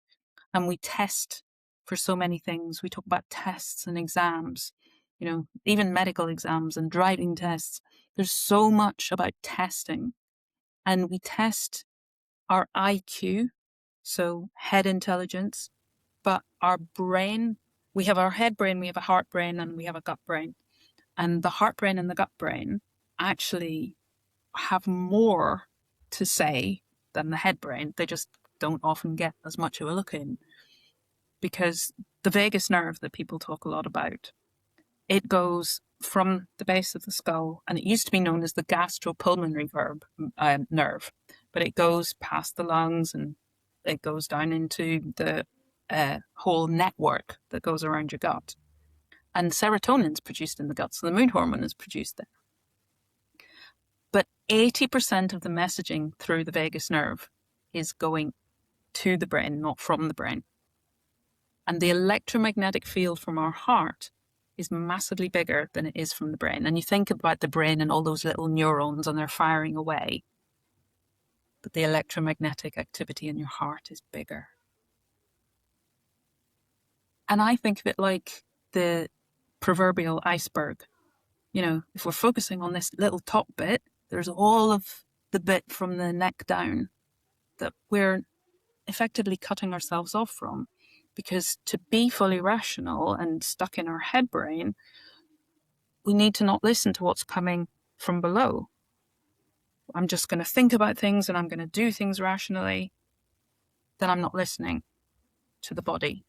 And we test for so many things. We talk about tests and exams, even medical exams and driving tests. There's so much about testing. And we test our IQ, so head intelligence, but our brain, we have our head brain, we have a heart brain, and we have a gut brain. And the heart brain and the gut brain actually have more to say than the head brain. They just don't often get as much of a look in, because the vagus nerve that people talk a lot about, it goes from the base of the skull, and it used to be known as the gastropulmonary nerve, but it goes past the lungs and it goes down into the whole network that goes around your gut. And serotonin is produced in the gut, so the mood hormone is produced there. But 80% of the messaging through the vagus nerve is going to the brain, not from the brain. And the electromagnetic field from our heart is massively bigger than it is from the brain. And you think about the brain and all those little neurons and they're firing away, but the electromagnetic activity in your heart is bigger. And I think of it like the proverbial iceberg. If we're focusing on this little top bit, there's all of the bit from the neck down that we're effectively cutting ourselves off from. Because to be fully rational and stuck in our head brain, we need to not listen to what's coming from below. I'm just going to think about things and I'm going to do things rationally. Then I'm not listening to the body,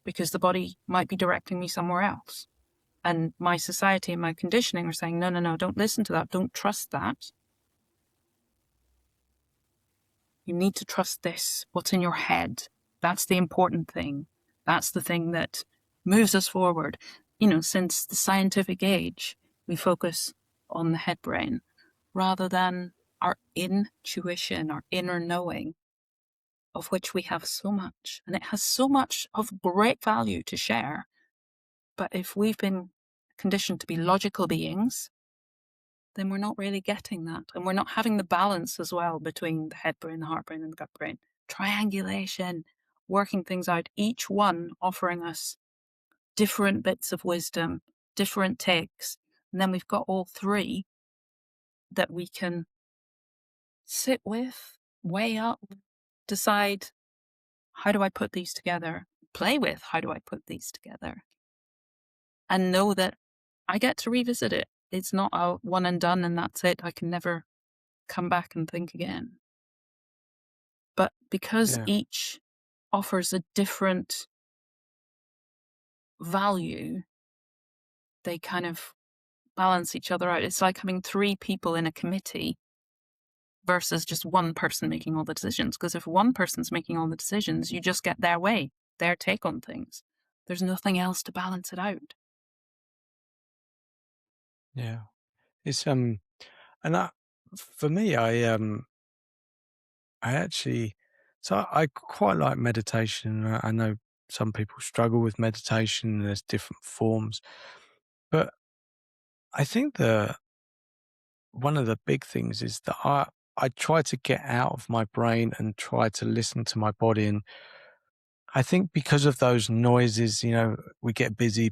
because the body might be directing me somewhere else. And my society and my conditioning are saying, no, don't listen to that. Don't trust that. You need to trust this, what's in your head. That's the important thing. That's the thing that moves us forward. Since the scientific age, we focus on the head brain rather than our intuition, our inner knowing, of which we have so much. And it has so much of great value to share. But if we've been conditioned to be logical beings, then we're not really getting that. And we're not having the balance as well between the head brain, the heart brain, and the gut brain. Triangulation, working things out, each one offering us different bits of wisdom, different takes, and then we've got all three that we can sit with, weigh up, decide, how do I put these together? Play with, how do I put these together? And know that I get to revisit it. It's not a one and done and that's it. I can never come back and think again. But because Yeah. each offers a different value, they kind of balance each other out. It's like having three people in a committee versus just one person making all the decisions. Because if one person's making all the decisions, you just get their way, their take on things. There's nothing else to balance it out. Yeah. It's and I, for me, I actually, so I quite like meditation. I know some people struggle with meditation. And there's different forms, but I think one of the big things is that I try to get out of my brain and try to listen to my body. And I think because of those noises, we get busy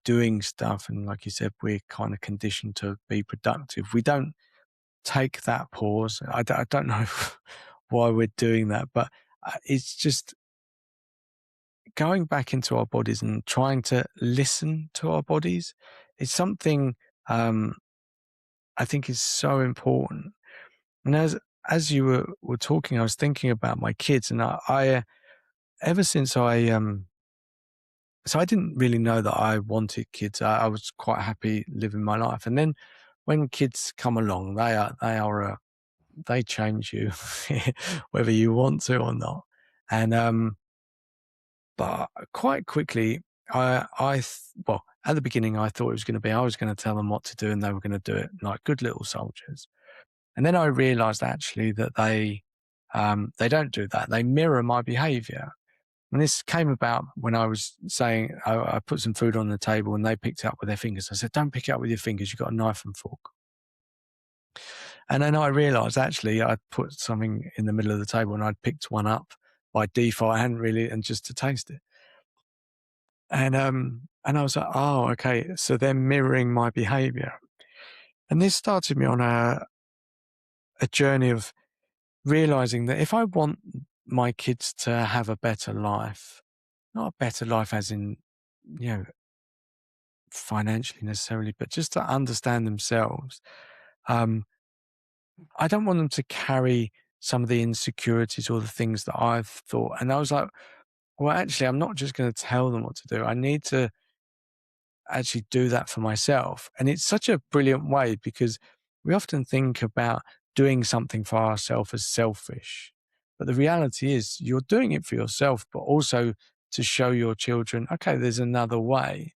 doing stuff. And like you said, we're kind of conditioned to be productive. We don't take that pause. I don't know why we're doing that, but it's just going back into our bodies and trying to listen to our bodies is something um, I think is so important. And as you were talking, I was thinking about my kids, and I ever since so I didn't really know that I wanted kids. I was quite happy living my life, and then when kids come along, they change you, whether you want to or not. And but quite quickly, well, at the beginning, I thought it was going to be I was going to tell them what to do, and they were going to do it like good little soldiers. And then I realized actually that they don't do that. They mirror my behavior. And this came about when I was saying I put some food on the table and they picked it up with their fingers. I said, "Don't pick it up with your fingers. You've got a knife and fork." And then I realized actually I'd put something in the middle of the table and I'd picked one up by default. I hadn't really, and just to taste it. And I was like, oh, okay. So they're mirroring my behavior. And this started me on a journey of realizing that if I want my kids to have a better life, not a better life as in, you know, financially necessarily, but just to understand themselves, um, I don't want them to carry some of the insecurities or the things that I've thought. And I was like, well, actually, I'm not just going to tell them what to do. I need to actually do that for myself. And it's such a brilliant way because we often think about doing something for ourselves as selfish. But the reality is you're doing it for yourself, but also to show your children, okay, there's another way.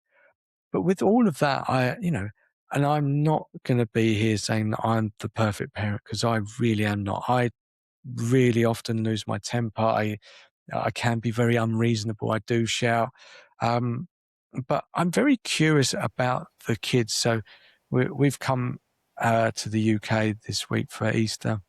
But with all of that, and I'm not going to be here saying that I'm the perfect parent because I really am not. I really often lose my temper. I can be very unreasonable. I do shout. Um, but I'm very curious about the kids. So we've come to the UK this week for Easter,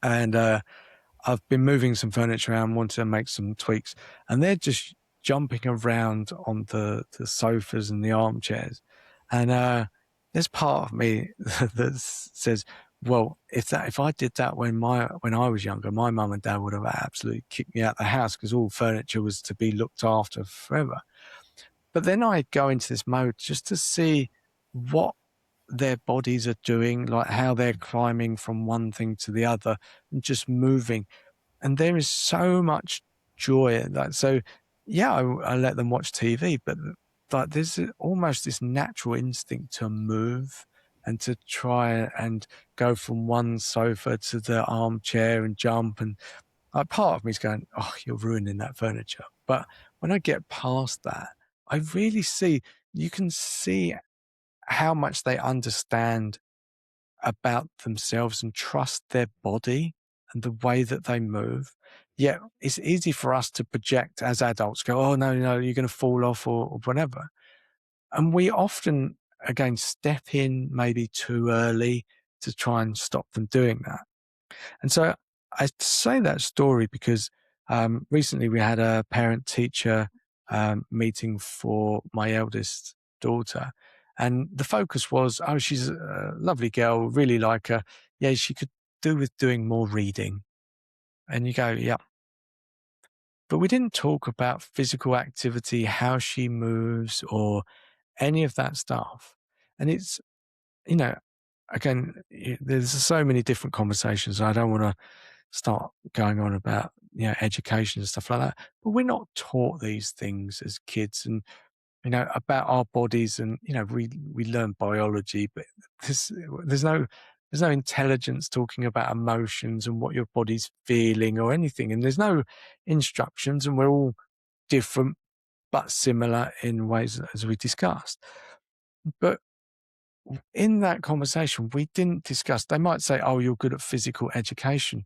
and I've been moving some furniture around, wanted to make some tweaks, and they're just jumping around on the sofas and the armchairs. And there's part of me that says, well, if I did that when I was younger, my mum and dad would have absolutely kicked me out the house because all furniture was to be looked after forever. But then I go into this mode just to see what their bodies are doing, like how they're climbing from one thing to the other and just moving. And there is so much joy in that. So, yeah, I let them watch TV, but like there's almost this natural instinct to move and to try and go from one sofa to the armchair and jump. And like, part of me is going, "Oh, you're ruining that furniture." But when I get past that, I really see you can see how much they understand about themselves and trust their body and the way that they move. Yet it's easy for us to project as adults, go, "Oh, no, no, you're going to fall off," or whatever. And we often, again, step in maybe too early to try and stop them doing that. And so I say that story because recently we had a parent teacher meeting for my eldest daughter. And the focus was, oh, she's a lovely girl, really like her. Yeah, she could do with doing more reading. And you go, yeah. But we didn't talk about physical activity, how she moves, or any of that stuff. And it's, you know, again, there's so many different conversations. I don't want to start going on about, education and stuff like that. But we're not taught these things as kids, and about our bodies, and we learn biology, but there's there's no there's no intelligence talking about emotions and what your body's feeling or anything, and there's no instructions, and we're all different but similar in ways as we discussed. But in that conversation, we didn't discuss. They might say, "Oh, you're good at physical education,"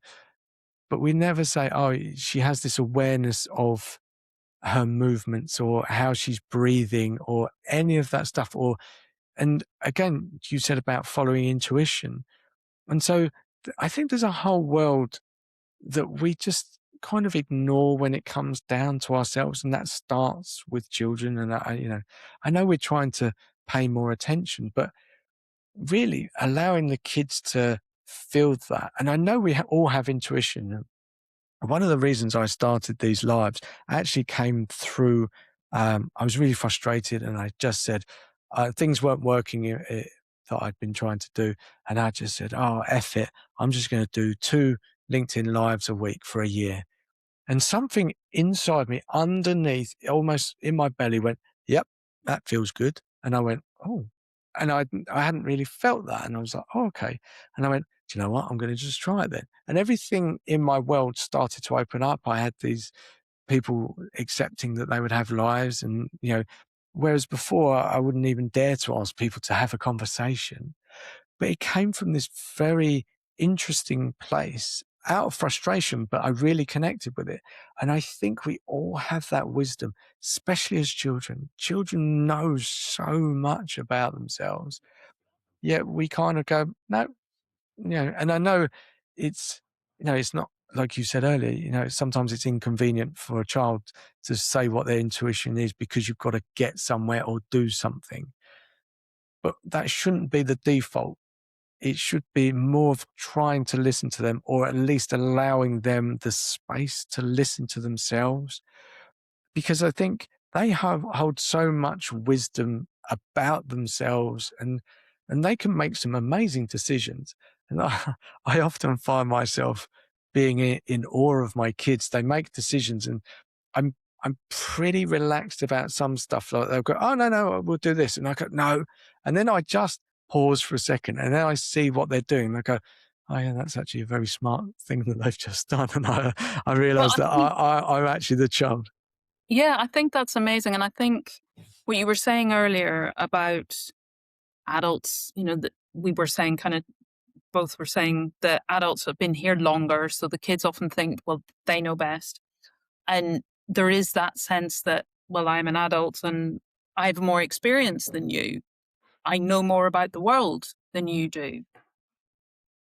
but we never say, "Oh, she has this awareness of her movements or how she's breathing," or any of that stuff. And again, you said about following intuition. And so I think there's a whole world that we just kind of ignore when it comes down to ourselves. And that starts with children. And I know we're trying to pay more attention, but really allowing the kids to feel that. And I know we all have intuition. One of the reasons I started these lives actually came through, I was really frustrated, and I just said, things weren't working that I'd been trying to do. And I just said, oh, F it. I'm just going to do 2 LinkedIn lives a week for a year. And something inside me, underneath, almost in my belly, went, "Yep, that feels good." And I went, "Oh," and I hadn't really felt that, and I was like, "Oh, okay." And I went, "Do you know what? I'm going to just try it then." And everything in my world started to open up. I had these people accepting that they would have lives, and whereas before I wouldn't even dare to ask people to have a conversation. But it came from this very interesting place, out of frustration, but I really connected with it. And I think we all have that wisdom, especially as children. Children know so much about themselves, yet we kind of go, no, and I know it's, it's not like you said earlier, sometimes it's inconvenient for a child to say what their intuition is because you've got to get somewhere or do something. But that shouldn't be the default. It should be more of trying to listen to them, or at least allowing them the space to listen to themselves, because I think they hold so much wisdom about themselves, and they can make some amazing decisions. And I often find myself being in awe of my kids. They make decisions, and I'm I'm pretty relaxed about some stuff. Like they'll go, "Oh, no, we'll do this," and I go, "No," and then I just pause for a second, and then I see what they're doing, and I go, "Oh yeah, that's actually a very smart thing that they've just done," and I Well, realise I that think, I'm actually the child. yeah, I think that's amazing. And I think what you were saying earlier about adults, that we were saying kind of both were saying that adults have been here longer. So the kids often think, well, they know best. And there is that sense that, well, I'm an adult and I have more experience than you. I know more about the world than you do,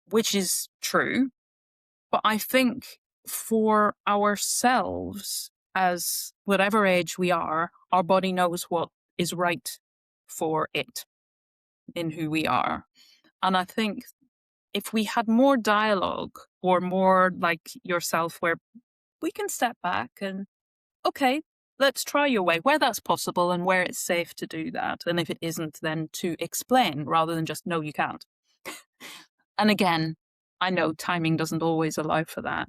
which is true. But I think for ourselves, as whatever age we are, our body knows what is right for it in who we are. And I think if we had more dialogue, or more like yourself, where we can step back and, okay, let's try your way where that's possible and where it's safe to do that. And if it isn't, then to explain rather than just, no, you can't. And again, I know timing doesn't always allow for that,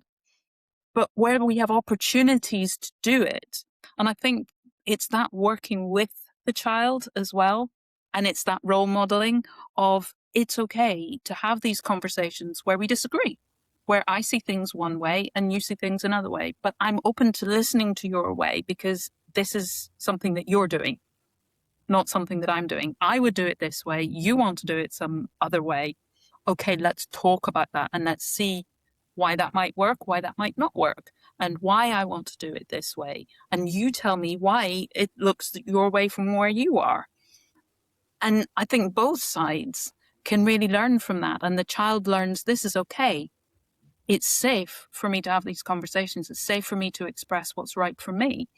but where we have opportunities to do it. And I think it's that working with the child as well. And it's that role modeling of, it's okay to have these conversations where we disagree, where I see things one way and you see things another way, but I'm open to listening to your way because this is something that you're doing, not something that I'm doing. I would do it this way. You want to do it some other way. Okay, let's talk about that and let's see why that might work, why that might not work, and why I want to do it this way. And you tell me why it looks your way from where you are. And I think both sides can really learn from that. And the child learns this is okay. It's safe for me to have these conversations. It's safe for me to express what's right for me.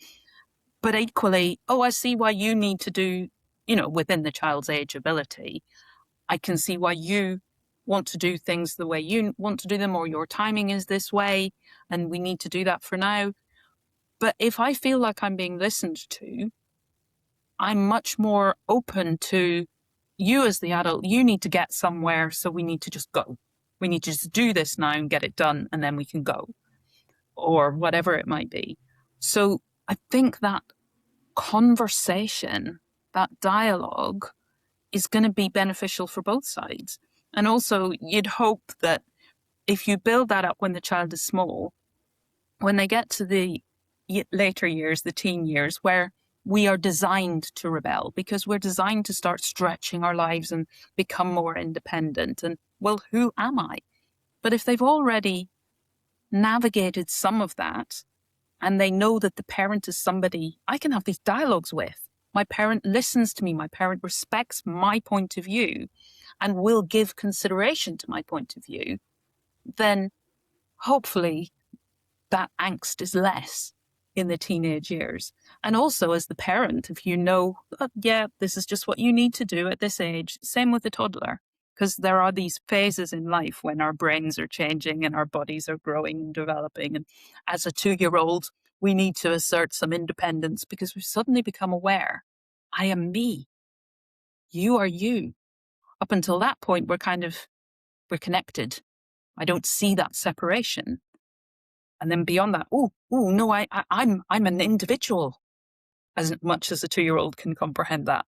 But equally, oh, I see why you need to do, within the child's age ability, I can see why you want to do things the way you want to do them, or your timing is this way, and we need to do that for now. But if I feel like I'm being listened to, I'm much more open to you as the adult. You need to get somewhere, so we need to just go. We need to just do this now and get it done, and then we can go, or whatever it might be. So I think that conversation, that dialogue, is going to be beneficial for both sides. And also, you'd hope that if you build that up when the child is small, when they get to the later years, the teen years, where we are designed to rebel, because we're designed to start stretching our lives and become more independent. And, well, who am I? But if they've already navigated some of that, and they know that the parent is somebody I can have these dialogues with, my parent listens to me, my parent respects my point of view and will give consideration to my point of view, then hopefully that angst is less in the teenage years. And also, as the parent, if you know, yeah, this is just what you need to do at this age, same with the toddler, because there are these phases in life when our brains are changing and our bodies are growing and developing. And as a 2-year-old, we need to assert some independence because we've suddenly become aware. I am me. You are you. Up until that point, we're connected. I don't see that separation. And then beyond that, no, I'm an individual, as much as a 2-year-old can comprehend that.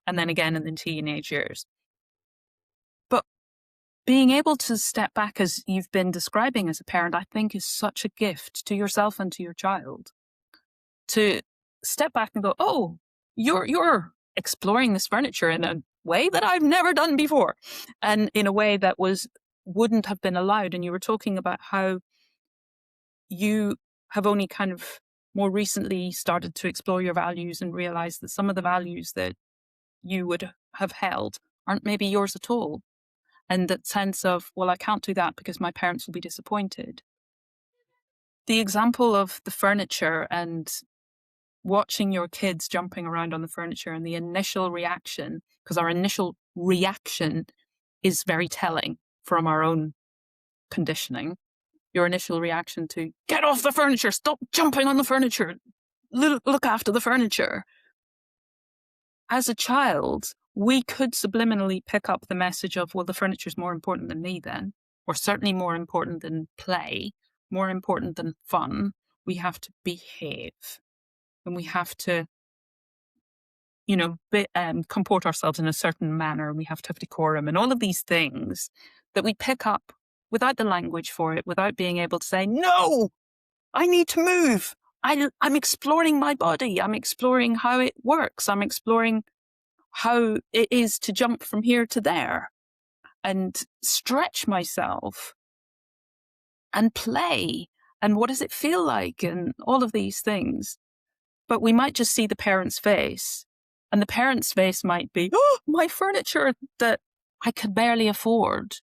And then again in the teenage years. But being able to step back, as you've been describing as a parent, I think is such a gift to yourself and to your child. To step back and go, oh, you're exploring this furniture in a way that I've never done before, and in a way that wouldn't have been allowed. And you were talking about how you have only kind of more recently started to explore your values and realize that some of the values that you would have held aren't maybe yours at all. And that sense of, well, I can't do that because my parents will be disappointed. The example of the furniture and watching your kids jumping around on the furniture and the initial reaction, because our initial reaction is very telling from our own conditioning. Your initial reaction to get off the furniture, stop jumping on the furniture, look after the furniture. As a child, we could subliminally pick up the message of, well, the furniture is more important than me then, or certainly more important than play, more important than fun. We have to behave, and we have to, comport ourselves in a certain manner. We have to have decorum and all of these things that we pick up without the language for it, without being able to say, no, I need to move. I'm exploring my body. I'm exploring how it works. I'm exploring how it is to jump from here to there and stretch myself and play. And what does it feel like? And all of these things. But we might just see the parent's face, and the parent's face might be, oh, my furniture that I could barely afford.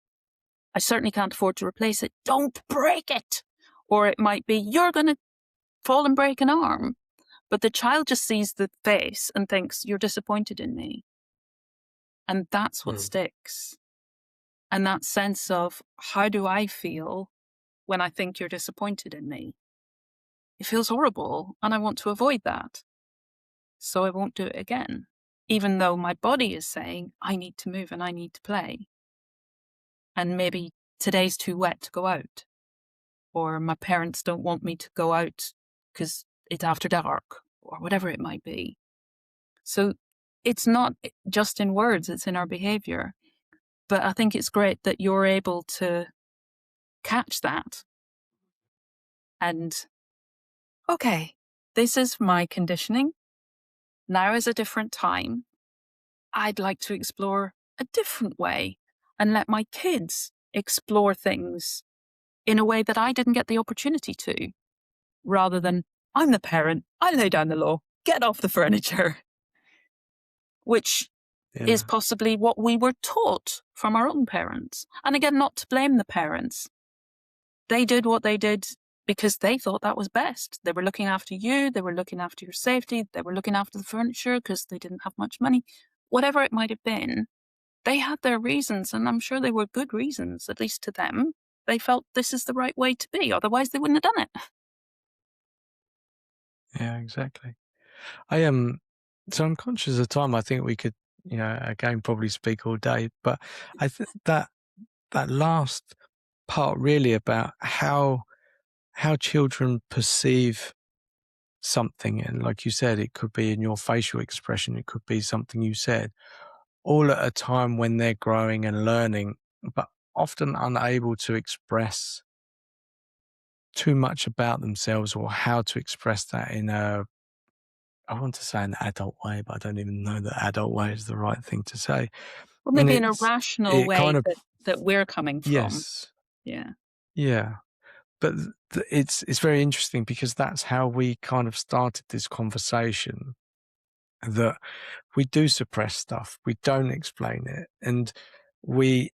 I certainly can't afford to replace it. Don't break it. Or it might be, you're going to fall and break an arm. But the child just sees the face and thinks, you're disappointed in me. And that's what sticks. And that sense of, how do I feel when I think you're disappointed in me? It feels horrible, and I want to avoid that. So I won't do it again, even though my body is saying, I need to move and I need to play. And maybe today's too wet to go out. Or my parents don't want me to go out because it's after dark, or whatever it might be. So it's not just in words, it's in our behavior. But I think it's great that you're able to catch that. And, okay, this is my conditioning. Now is a different time. I'd like to explore a different way and let my kids explore things in a way that I didn't get the opportunity to, rather than, I'm the parent, I lay down the law, get off the furniture, which is possibly what we were taught from our own parents. And again, not to blame the parents. They did what they did because they thought that was best. They were looking after you, they were looking after your safety, they were looking after the furniture because they didn't have much money. Whatever it might have been, they had their reasons, and I'm sure they were good reasons, at least to them. They felt this is the right way to be, otherwise they wouldn't have done it. Yeah, exactly. I am so I'm conscious of time. I think we could, again, probably speak all day. But I think that last part really about how children perceive something, and like you said, it could be in your facial expression, it could be something you said, all at a time when they're growing and learning, but often unable to express too much about themselves or how to express that in I want to say an adult way, but I don't even know that adult way is the right thing to say. Or And maybe in a rational it kind way of, that we're coming from. yes, Yeah. yeah. But it's very interesting because that's how we kind of started this conversation, that we do suppress stuff, we don't explain it, and we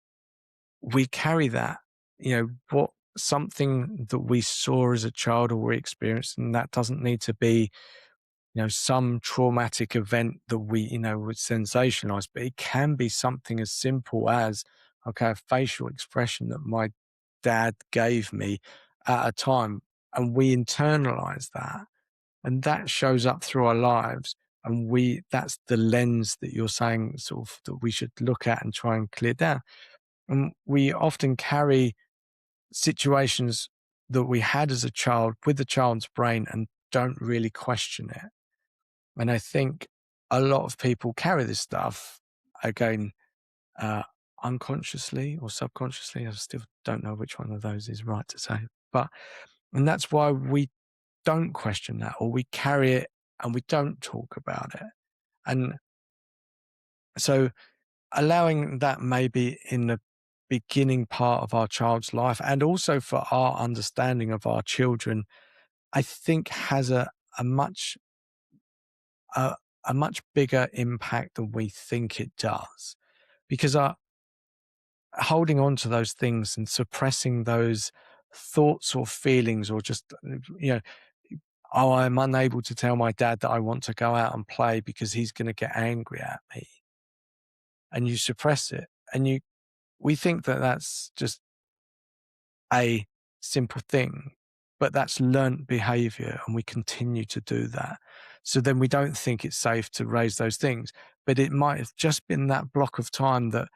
we carry that, what something that we saw as a child or we experienced, and that doesn't need to be, some traumatic event that we, would sensationalize, but it can be something as simple as, okay, a facial expression that my dad gave me at a time, and we internalize that, and that shows up through our lives. And that's the lens that you're saying, sort of, that we should look at and try and clear down. And we often carry situations that we had as a child with the child's brain and don't really question it. And I think a lot of people carry this stuff, again, uh, unconsciously or subconsciously. I still don't know which one of those is right to say. And that's why we don't question that, or we carry it and we don't talk about it. And so allowing that maybe in the beginning part of our child's life, and also for our understanding of our children, I think has a much a, a much bigger impact than we think it does, because our holding on to those things and suppressing those thoughts or feelings, or just, you know oh, I'm unable to tell my dad that I want to go out and play because he's going to get angry at me, and you suppress it, and we think that that's just a simple thing, but that's learnt behavior, and we continue to do that. So then we don't think it's safe to raise those things, but it might have just been that block of time that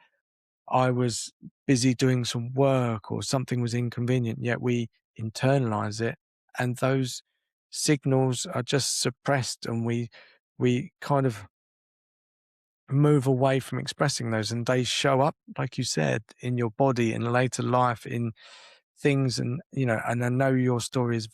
I was busy doing some work or something was inconvenient, yet we internalize it, and those signals are just suppressed, and we kind of move away from expressing those, and they show up, like you said, in your body in later life, in things. And and I know your story is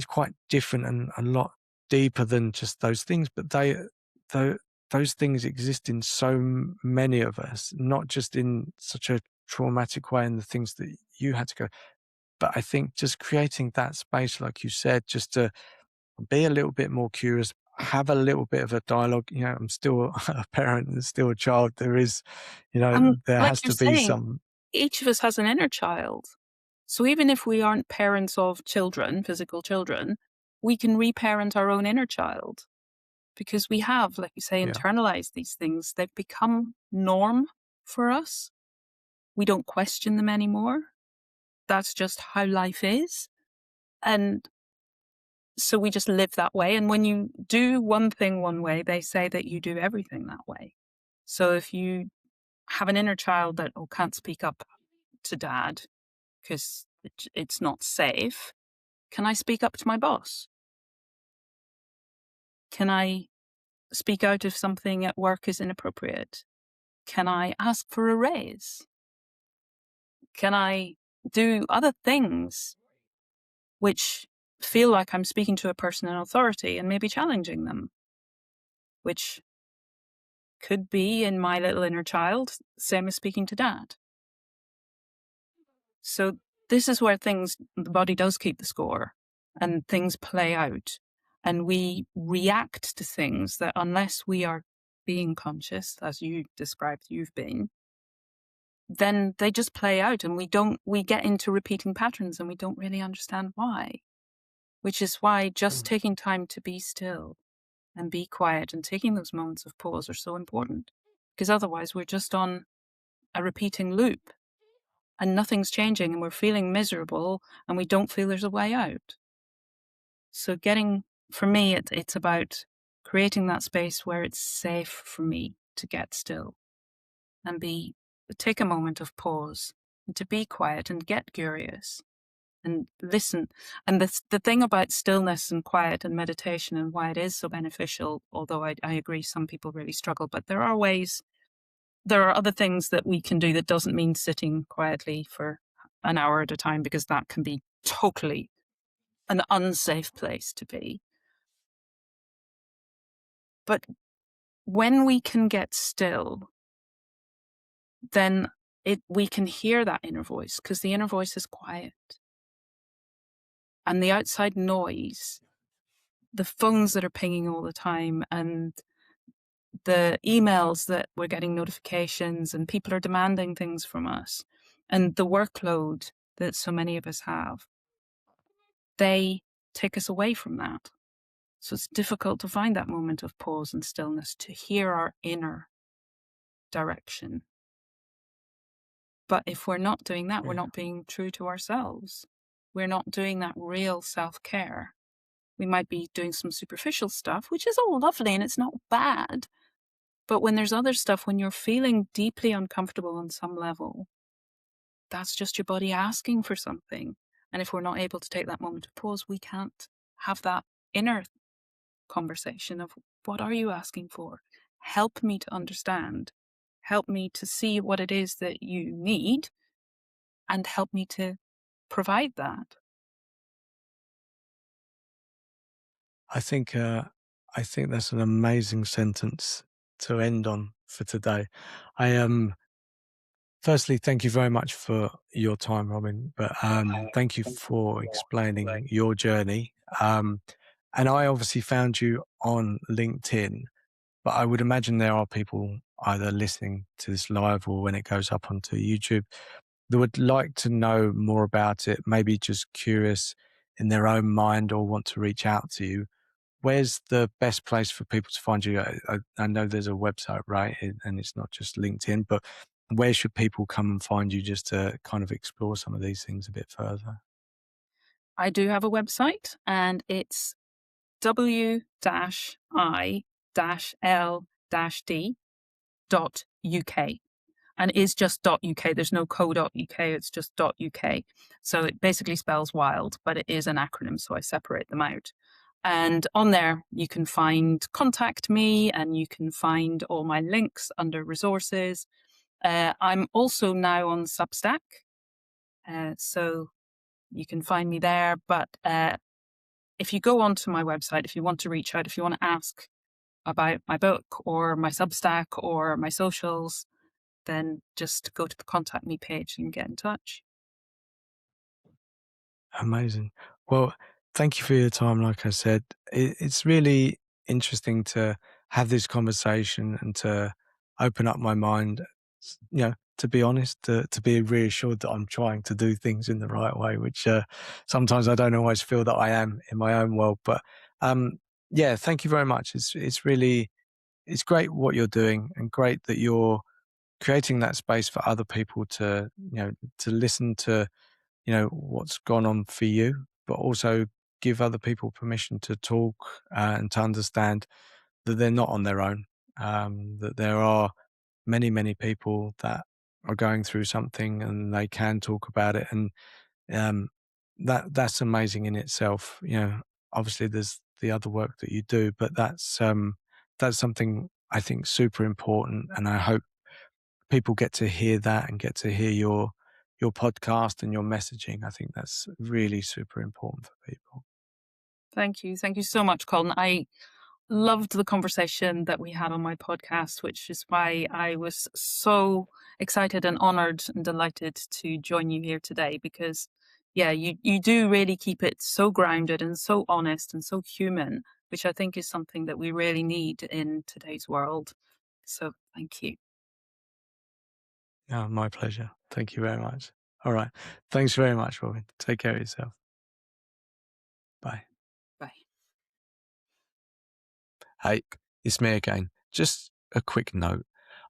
quite different and a lot deeper than just those things, but tho- those things exist in so many of us, not just in such a traumatic way, and the things that you had to go. But I think just creating that space, like you said, just to be a little bit more curious, have a little bit of a dialogue. I'm still a parent and still a child. There is, And there like has you're to be saying, some. each of us has an inner child. So even if we aren't parents of children, physical children, we can reparent our own inner child because we have, like you say, Yeah, internalized these things. They've become norm for us. We don't question them anymore. That's just how life is. And so we just live that way. And when you do one thing one way, they say that you do everything that way. So if you have an inner child that can't speak up to dad because it's not safe, can I speak up to my boss? Can I speak out if something at work is inappropriate? Can I ask for a raise? Can I do other things which feel like I'm speaking to a person in authority and maybe challenging them, which could be in my little inner child, same as speaking to dad. So this is where the body does keep the score and things play out. And we react to things that, unless we are being conscious, as you described you've been, then they just play out, and we get into repeating patterns and we don't really understand why. Which is why just taking time to be still and be quiet and taking those moments of pause are so important. Because otherwise we're just on a repeating loop and nothing's changing and we're feeling miserable and we don't feel there's a way out. So for me, it's about creating that space where it's safe for me to get still and take a moment of pause and to be quiet and get curious and listen. And the thing about stillness and quiet and meditation and why it is so beneficial, although I agree some people really struggle, but there are other things that we can do that doesn't mean sitting quietly for an hour at a time, because that can be totally an unsafe place to be. But when we can get still, then we can hear that inner voice, because the inner voice is quiet. And the outside noise, the phones that are pinging all the time, and the emails that we're getting notifications, and people are demanding things from us, and the workload that so many of us have, they take us away from that. So it's difficult to find that moment of pause and stillness to hear our inner direction. But if we're not doing that, we're not being true to ourselves. We're not doing that real self-care. We might be doing some superficial stuff, which is all lovely and it's not bad. But when there's other stuff, when you're feeling deeply uncomfortable on some level, that's just your body asking for something. And if we're not able to take that moment of pause, we can't have that inner conversation of, what are you asking for? Help me to understand. Help me to see what it is that you need, and help me to provide that. I think that's an amazing sentence to end on for today. I firstly, thank you very much for your time, Robyn. But thank you for explaining your journey. And I obviously found you on LinkedIn, but I would imagine there are people either listening to this live or when it goes up onto YouTube that would like to know more about it, maybe just curious in their own mind or want to reach out to you. Where's the best place for people to find you? I know there's a website, right? And it's not just LinkedIn, but where should people come and find you just to kind of explore some of these things a bit further? I do have a website, and it's w-i-l-d.uk. And it is just .uk. There's no co.uk. It's just .uk. So it basically spells wild, but it is an acronym, so I separate them out. And on there, you can contact me, and you can find all my links under resources. I'm also now on Substack, so you can find me there. But if you go onto my website, if you want to reach out, if you want to ask about my book or my Substack or my socials, then just go to the contact me page and get in touch. Amazing. Well, thank you for your time. Like I said, it's really interesting to have this conversation and to open up my mind, to be honest, to be reassured that I'm trying to do things in the right way, which sometimes I don't always feel that I am in my own world. But yeah, thank you very much. It's great what you're doing, and great that you're creating that space for other people to, to listen to what's gone on for you, but also give other people permission to talk and to understand that they're not on their own, that there are many, many people that are going through something and they can talk about it. And um, that's amazing in itself. Obviously there's the other work that you do, but that's something I think super important. And I hope people get to hear that and get to hear your podcast and your messaging. I think that's really super important for people. Thank you. Thank you so much, Colin. I loved the conversation that we had on my podcast, which is why I was so excited and honored and delighted to join you here today, because yeah, you do really keep it so grounded and so honest and so human, which I think is something that we really need in today's world. So thank you. Oh, my pleasure. Thank you very much. All right. Thanks very much, Robyn. Take care of yourself. Bye. Bye. Hey, it's me again. Just a quick note.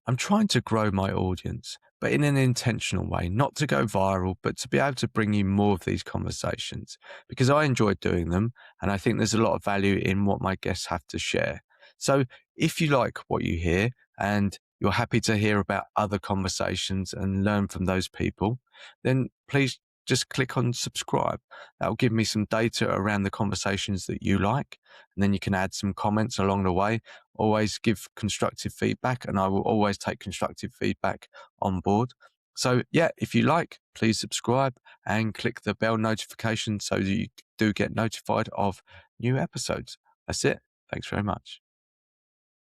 I'm trying to grow my audience, but in an intentional way, not to go viral, but to be able to bring you more of these conversations because I enjoy doing them. And I think there's a lot of value in what my guests have to share. So if you like what you hear and you're happy to hear about other conversations and learn from those people, then please just click on subscribe. That'll give me some data around the conversations that you like. And then you can add some comments along the way. Always give constructive feedback, and I will always take constructive feedback on board. So yeah, if you like, please subscribe and click the bell notification so that you do get notified of new episodes. That's it. Thanks very much.